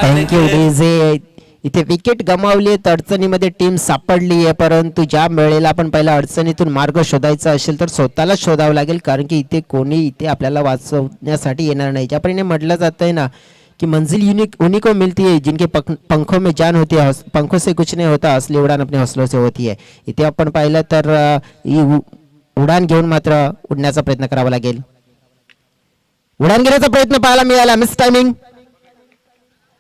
Thank you DJ. इथे विकेट गमावली, अडचणीमध्ये टीम सापडली आहे, परंतु ज्या वेळेला आपण पहिला अडचणीतून मार्ग शोधायचा असेल तर स्वतःला शोधावं लागेल, कारण की इथे कोणी इथे आपल्याला वाचवण्यासाठी येणार नाही. ज्याप्रमाणे म्हटलं जात आहे ना कि मंजिल उन्हीं को मिलती है जिनके पंखों में जान होती है, पंखों से कुछ नहीं होता, असली उडान अपने हौसलों से होती है. इथे आपण पाहिलं तर उडान घेऊन मात्र उडण्याचा प्रयत्न करावा लागेल. उडान घेण्याचा प्रयत्न पाहायला मिळाला, मिस टायमिंग,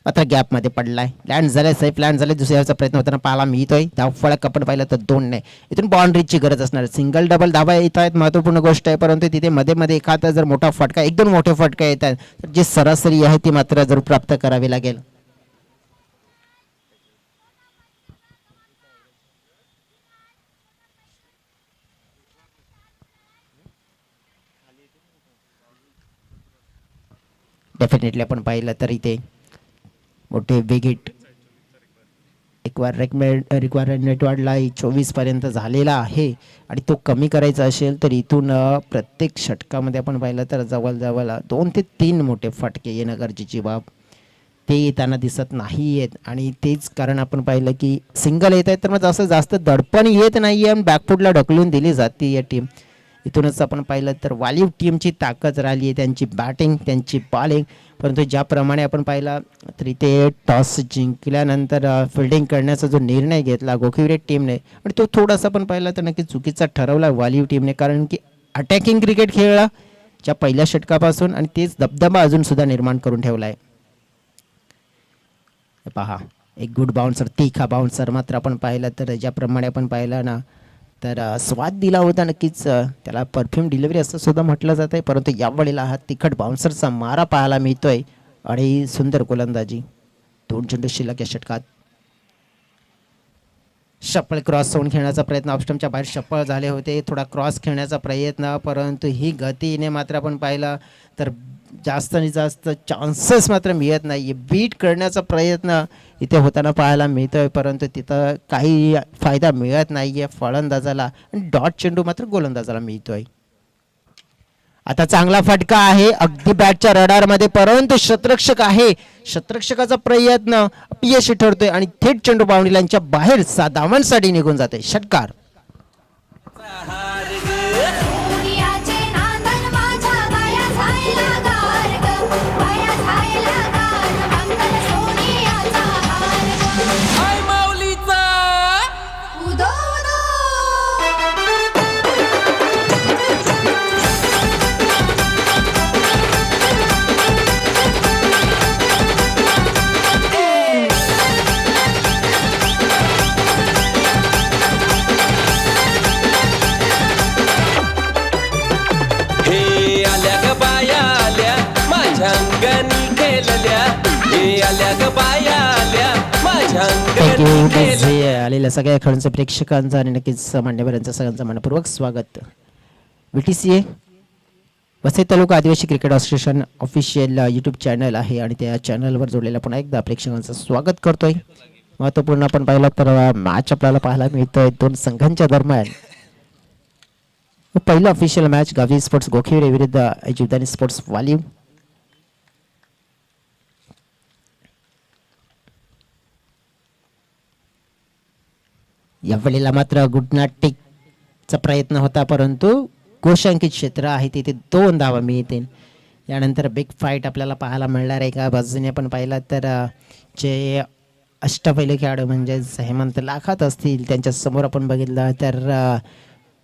मात्र गॅप मध्ये पडलाय. लँड झाले, सेफ लँड झाले. दुसऱ्याचा प्रयत्न होताना पाहायला मिळतोय. धाव फळक आपण पाहिलं तर 2 नाही. इथून बाउंड्रीची गरज असणार, सिंगल डबल धावा येत आहेत, महत्वपूर्ण गोष्ट आहे, परंतु तिथे मध्ये मध्ये एखादा जर मोठा फटका, 1-2 मोठे फटका येत आहेत तर जी सरासरी आहे ती मात्र जरूर प्राप्त करावी लागेल. डेफिनेटली आपण पाहिलं तर इथे मोठे विकेट रिक्वायरमेंट वाढला 24पर्यंत झालेला आहे आणि तो कमी करायचा असेल तर इथून प्रत्येक षटकामध्ये आपण पाहिलं तर जवळजवळ 2 ते 3 मोठे फटके येणं गरजेची बाब ते येताना दिसत नाही आहेत आणि तेच कारण आपण पाहिलं की सिंगल येत आहे तर मग असं जास्त दडपण येत नाही आहे आणि बॅकफुटला ढकलून दिली जाते या टीम. इथूनच आपण पाहिलं तर वालीव टीमची ताकद राहिली आहे, त्यांची बॅटिंग त्यांची बॉलिंग. परंतु ज्याप्रमाणे आपण पाहिला तर इथे टॉस जिंकल्यानंतर फिल्डिंग करण्याचा जो निर्णय घेतला गोखिवरे टीमने आणि तो थोडासा आपण पाहिला तर नक्की चुकीचा ठरवला वालीव टीमने, कारण की अटॅकिंग क्रिकेट खेळला ज्या पहिल्या षटकापासून आणि तेच दबदबा अजूनसुद्धा निर्माण करून ठेवला आहे. पहा एक गुड बाउन्सर, तिखा बाउन्सर मात्र आपण पाहिलं तर ज्याप्रमाणे आपण पाहिलं ना तर स्वाद दिला होता नक्कीच, त्याला परफ्यूम डिलिव्हरी असं सुद्धा म्हटलं जात आहे. परंतु यावेळेला हा तिखट बाउन्सरचा मारा पाहायला मिळतोय आणि सुंदर गोलंदाजी. 2 चेंडू शिल्लक या षटकात. शप्पल क्रॉस होऊन खेळण्याचा प्रयत्न, ऑप्स्टमच्या बाहेर शप्पल झाले होते, थोडा क्रॉस खेळण्याचा प्रयत्न, परंतु ही गतीने मात्र आपण पाहिलं तर जास्त आणि जास्त चान्सेस मात्र मिळत नाही. बीट करण्याचा प्रयत्न इथे होताना पाहायला मिळतोय परंतु तिथं काही फायदा मिळत नाही आहे फलंदाजाला आणि डॉट चेंडू मात्र गोलंदाजाला मिळतोय. आता चांगला फटका आहे अगदी बॅटच्या रडारमध्ये, परंतु शतरक्षक आहे, शतरक्षकाचा प्रयत्न अपयशी ठरतोय आणि थेट चेंडू बाउंड्री लाईनच्या बाहेर धावांसाठी निघून जाते. षटकार. आलेल्या सगळ्या खेळांचं प्रेक्षकांचं आणि नक्कीच मान्यवरांचं सगळ्यांचं मनपूर्वक स्वागत. VTCA वसई तालुका आदिवासी cricket association official YouTube channel आहे आणि त्या चॅनलवर जोडलेल्या पुन्हा एकदा प्रेक्षकांचं स्वागत करतोय. महत्त्वपूर्ण आपण पाहिलं तर मॅच आपल्याला पाहायला मिळतोय 2 संघांच्या दरम्यान. पहिलं ऑफिशियल मॅच गावी स्पोर्ट्स गोखिवरे विरुद्ध जीवदानी स्पोर्ट्स वालीव. यावेळेला मात्र गुडनाटिकचा प्रयत्न होता परंतु गोशांकित क्षेत्र आहे तिथे 2 धावा मिळतील. यानंतर बिग फाईट आपल्याला पाहायला मिळणार आहे. एका बाजूने आपण पाहिलं तर जे अष्टपैलू खेळाडू म्हणजे हेमंत लाखात असतील त्यांच्या समोर आपण बघितलं तर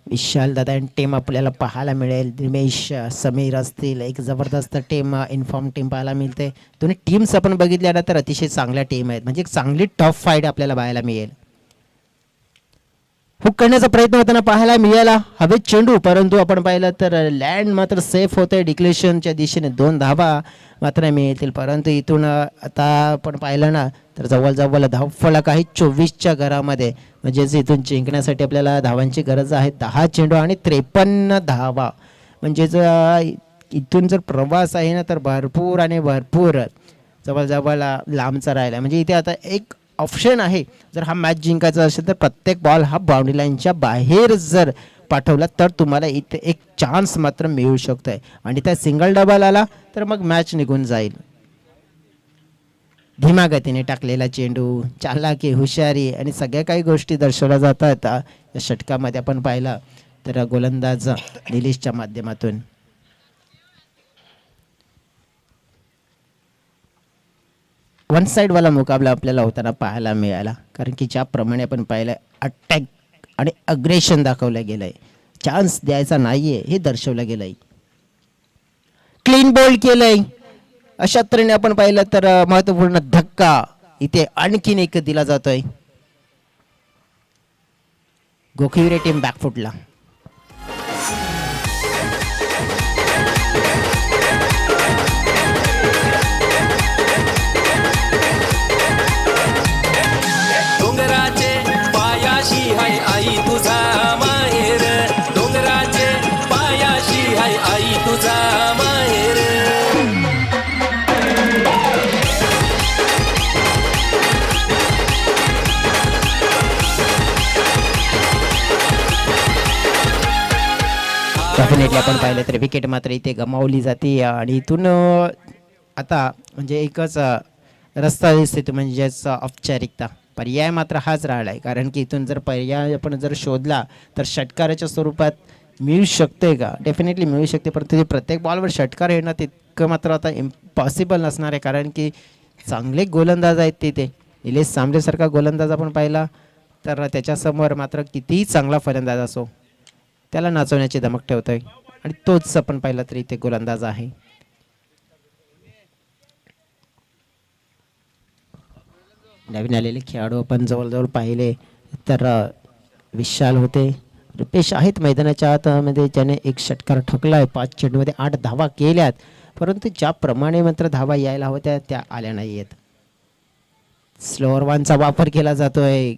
विशाल दादा टीम आपल्याला पाहायला मिळेल. निमेश समीर असतील, एक जबरदस्त टीम इन्फॉर्म टीम पाहायला मिळते. दोन्ही टीम्स आपण बघितल्या ना तर अतिशय चांगल्या टीम आहेत, म्हणजे एक चांगली टफ फाईट आपल्याला पाहायला मिळेल. हुक करण्याचा प्रयत्न होताना पाहायला मिळाला हवेत चेंडू, परंतु आपण पाहिलं तर लँड मात्र सेफ होते. डिक्लेशनच्या दिशेने 2 धावा मात्र मिळतील. परंतु इथून आता आपण पाहिलं ना तर जवळजवळ धावफलक आहे 24च्या घरामध्ये, म्हणजेच इथून जिंकण्यासाठी आपल्याला धावांची गरज आहे. 10 चेंडू आणि 53 धावा, म्हणजेच इथून जर प्रवास आहे ना तर भरपूर आणि भरपूर जवळजवळ लांबचा राहिला. म्हणजे इथे आता एक ऑप्शन आहे, जर हा मॅच जिंकायचा असेल तर प्रत्येक बॉल हा बाउंड्री लाईनच्या बाहेर जर पाठवला तर तुम्हाला इथे एक चान्स मात्र मिळू शकतोय आणि त्या सिंगल डबल आला तर मग मॅच निघून जाईल. धीमा गतीने टाकलेला चेंडू, चालाकी, हुशारी आणि सगळ्या काही गोष्टी दर्शवल्या जातात या षटकामध्ये आपण पाहिलं तर गोलंदाज निलेशच्या माध्यमातून. वन साइड वाला मुकाबला आपल्याला होताना पाहायला मिळाला, कारण की ज्याप्रमाणे आपण पाहिलं अटॅक आणि अग्रेशन दाखवलं गेलंय, चान्स द्यायचा नाहीये हे दर्शवलं गेलंय. क्लीन बोल्ड केलंय अशा तऱ्हेने आपण पाहिलं तर महत्वपूर्ण धक्का इथे आणखीन एक दिला जातोय. गोखिवरे टीम बॅकफुटला. हाय आई तुझा माहेर, डोंगराचे पायाशी हाय आई तुझा माहेर. डेफिनेटली आपण पाहिलं तर विकेट मात्र इथे गमावली जाते आणि इथून आता म्हणजे एकच रस्ता दिसतो म्हणजेच औपचारिकता. पर्याय मात्र हाच राहिला आहे, कारण की इथून जर पर्याय आपण जर शोधला तर षटकाराच्या स्वरूपात मिळू शकते का? डेफिनेटली मिळू शकते, परंतु ते प्रत्येक बॉलवर षटकार येणं तितकं मात्र आता इम्पॉसिबल नसणार आहे, कारण की चांगले गोलंदाज आहेत तिथे. निलेश सांबरेसारखा गोलंदाज आपण पाहिला तर त्याच्यासमोर मात्र कितीही चांगला फलंदाज असो त्याला नाचवण्याची धमक ठेवतोय आणि तोच आपण पाहिला तरी इथे गोलंदाज आहे. नवीन आलेले खेळाडू आपण जवळजवळ पाहिले तर विशाल होते, रुपेश आहेत मैदानाच्या आतमध्ये, ज्याने एक षटकार ठोकला आहे. 5 चेंडूमध्ये 8 धावा केल्यात, परंतु ज्याप्रमाणे मात्र धावा यायला होत्या त्या आल्या नाही आहेत. स्लोअर वनचा वापर केला जातोय,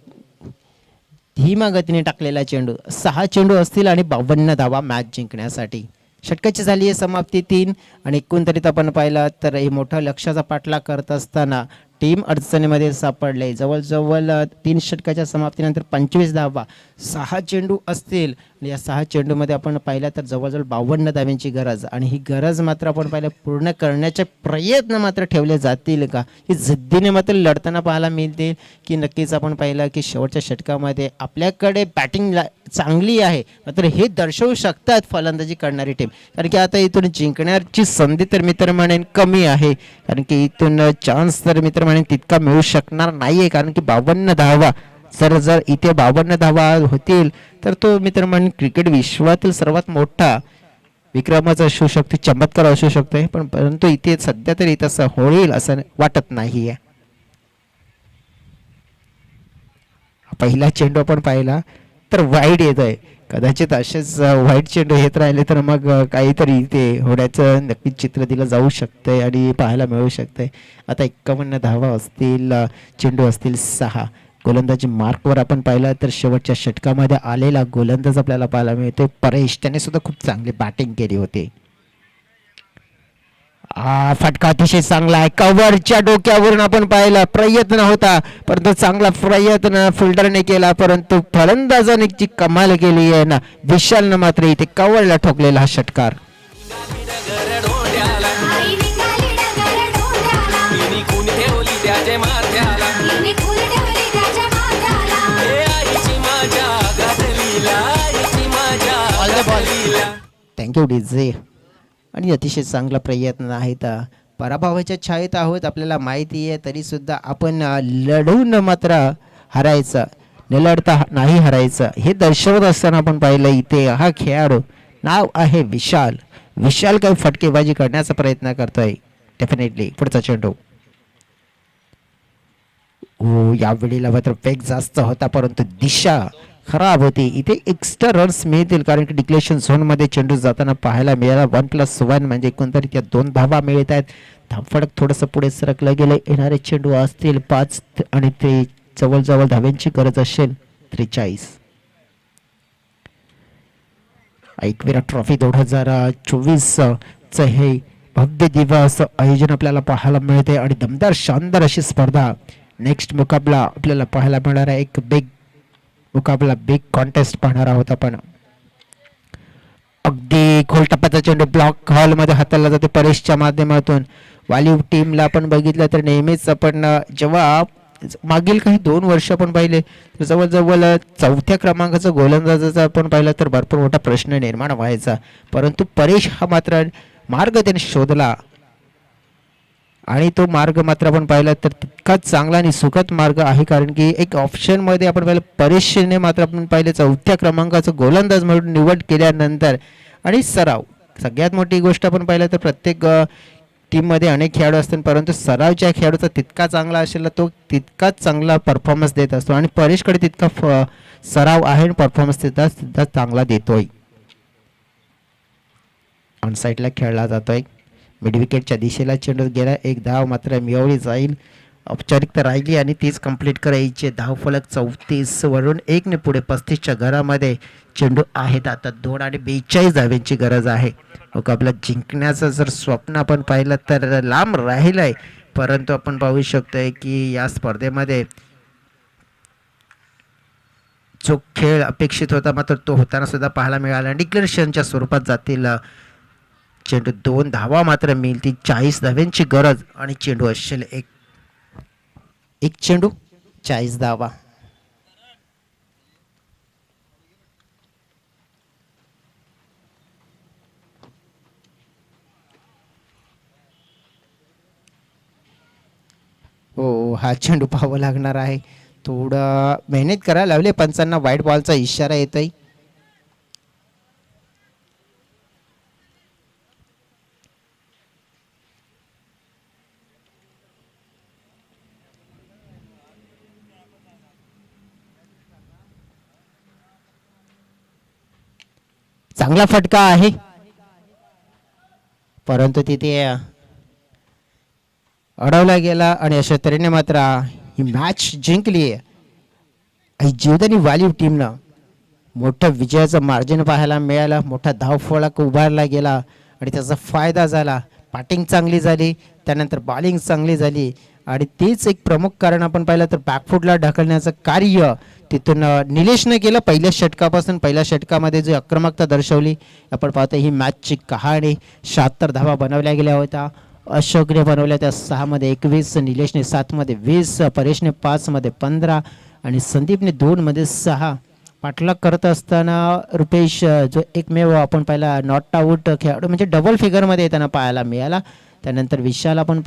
धीमा गतीने टाकलेला चेंडू. 6 चेंडू असतील आणि 52 धावा मॅच जिंकण्यासाठी. षटकाची झाली आहे समाप्ती 3 आणि एकंदरीत आपण पाहिलं तर हे मोठा लक्ष्याचा पाठलाग करत असताना टीम अडचणीमध्ये सापडले. जवळजवळ 3 षटकाच्या समाप्तीनंतर 25 धावा, 6 चेंडू असतील आणि या 6 चेंडूमध्ये आपण पाहिलं तर जवळजवळ 52 धाव्यांची गरज, आणि ही गरज मात्र आपण पाहिलं पूर्ण करण्याचे प्रयत्न मात्र ठेवले जातील का, ही जिद्दीने मात्र लढताना पाहायला मिळतील की नक्कीच आपण पाहिलं की शेवटच्या षटकामध्ये आपल्याकडे बॅटिंग चांगली आहे, मात्र हे दर्शवू शकतात फलंदाजी करणारी टीम, कारण की आता इथून जिंकण्याची संधी तर मित्र म्हणेन कमी आहे, कारण की इथून चान्स तर मित्र म्हणेन तितका मिळू शकणार नाहीये, कारण की 52 धावा जर इथे 52 धावा होतील तर तो मित्र म्हणेन क्रिकेट विश्वातील सर्वात मोठा विक्रमच असू शकतो, चमत्कार असू शकतो, पण परंतु इथे सध्या तरी तसं होईल असं वाटत नाहीये. पहिला चेंडू आपण पाहिला तर वाईड येतोय, कदाचित असेच वाईट चेंडू येत राहिले तर मग काहीतरी इथे होण्याचं नक्कीच चित्र दिलं जाऊ शकतंय आणि पाहायला मिळू शकतंय. आता 51 धावा असतील, चेंडू असतील 6. गोलंदाजी मार्कवर आपण पाहिलं तर शेवटच्या षटकामध्ये आलेला गोलंदाज आपल्याला पाहायला मिळतोय परेश, त्याने सुद्धा खूप चांगली बॅटिंग केली होती. फटका अतिशय चांगला आहे, कव्हरच्या डोक्यावरून आपण पाहिला प्रयत्न होता, परंतु चांगला प्रयत्न फिल्डरने केला, परंतु फलंदाजाने जी कमाल केली आहे ना विशालनं मात्र इथे कव्हरला ठोकलेला हा षटकार. Thank you DJ. आणि अतिशय चांगला प्रयत्न आहेत. पराभवाच्या छायेत आहोत आपल्याला माहिती आहे, तरी सुद्धा आपण लढून मात्र हरायचं, न लढता नाही हरायचं हे दर्शवत असताना आपण पाहिलं इथे हा खेळाडू नाव आहे विशाल. विशाल काही फटकेबाजी करण्याचा प्रयत्न करतोय. डेफिनेटली पुढचा चेंडू. हो, यावेळेला मात्र वेग जास्त होता परंतु दिशा खराब होती. इथे एक्स्ट्रा रन्स मिळतील कारण की डिक्लेरेशन झोनमध्ये चेंडू जाताना पाहायला मिळाला 1+1 म्हणजे एकंदरीत या 2 धावा मिळत आहेत. धावफडक थोडंसं पुढे सरकलं गेलं. येणारे चेंडू असतील 5 आणि ते जवळजवळ धाव्यांची गरज असेल 43. एकविरा ट्रॉफी 2024 हे भव्य दिवस आयोजन आपल्याला पाहायला मिळते आणि दमदार शानदार अशी स्पर्धा. नेक्स्ट मुकाबला आपल्याला पाहायला मिळणार आहे, एक बिग मुकाबला, बिग कॉन्टेस्ट पाहणार आहोत आपण. अगदी खोल टप्प्याचा चेंडू ब्लॉक हॉलमध्ये हाताळला जातो परेशच्या माध्यमातून. वालीव टीमला आपण बघितलं तर नेहमीच आपण जेव्हा मागील काही 2 वर्ष आपण पाहिले तर जवळजवळ 4थ्या क्रमांकाचा गोलंदाजाचा आपण पाहिलं तर भरपूर मोठा प्रश्न निर्माण व्हायचा, परंतु परेश हा मात्र मार्ग त्याने शोधला आणि तो मार्ग मात्र आपण पाहिला तर तितकाच चांगला आणि सुखद मार्ग आहे, कारण की एक ऑप्शनमध्ये आपण पाहिलं परेशने मात्र आपण पाहिलं 4थ्या क्रमांकाचा गोलंदाज म्हणून निवड केल्यानंतर आणि सराव. सगळ्यात मोठी गोष्ट आपण पाहिलं तर प्रत्येक टीममध्ये अनेक खेळाडू असतात, परंतु सराव ज्या खेळाडूचा तितका चांगला असेल तो तितकाच चांगला परफॉर्मन्स देत असतो आणि परेशकडे तितका सराव आहे आणि परफॉर्मन्स सुद्धा चांगला देतोय. ऑन साईडला खेळला जातोय. मिड विकेटच्या दिशेला चेंडू गेला. 1 धाव मात्र मिळवली जाईल. औपचारिकता राहिली आणि तीच कंप्लीट करायची. धावफलक 34 वरून 1 ने पुढे 35च्या घरामध्ये चेंडू आहेत. आता 2 आणि 42 धाव्यांची गरज आहे. मुकाबला जिंकण्याचं जर स्वप्न आपण पाहिलं तर लांब राहिलं आहे, परंतु आपण पाहू शकतोय की या स्पर्धेमध्ये जो खेळ अपेक्षित होता मात्र तो होताना सुद्धा पाहायला मिळाला. डिक्लेरेशनच्या स्वरूपात जातील चेंडू. 2 धावा मात्र मिळतील. 40 धाव्यांची गरज आणि चेंडू असेल एक चेंडू 40 धावा. हो, हा चेंडू पाहावा लागणार आहे. थोडं मेहनत करायला लावले पंचांना. वाईट बॉलचा इशारा येतोय. चांगला फटका आहे परंतु तिथे अडवला गेला आणि अशा तऱ्हेने मात्र ही मॅच जिंकली आहे. जीवदानी व्हॅल्यू टीमनं मोठं विजयाचं मार्जिन पाहायला मिळालं. मोठा धावफलक उभारला गेला आणि त्याचा फायदा झाला. बॅटिंग चांगली झाली, त्यानंतर बॉलिंग चांगली झाली आणि तेच एक प्रमुख कारण आपण पाहिलं तर बॅकफुटला ढकलण्याचं कार्य तिथून निलेशनं केलं. पहिल्या षटकापासून पहिल्या षटकामध्ये जी आक्रमकता दर्शवली आपण पाहतो. ही मॅचची कहाणी. 76 धावा बनवल्या गेल्या होत्या. अशोकने बनवल्या त्या 6 मध्ये 21, निलेशने 7 मध्ये 20, परेशने 5 मध्ये 15 आणि संदीपने 2 मध्ये 6. पाठलाग करत असताना रुपेश जो एकमेव आपण पाहिला नॉट आऊट खेळाडू म्हणजे डबल फिगरमध्ये येताना पाहायला मिळाला. त्यानंतर विशाल आपण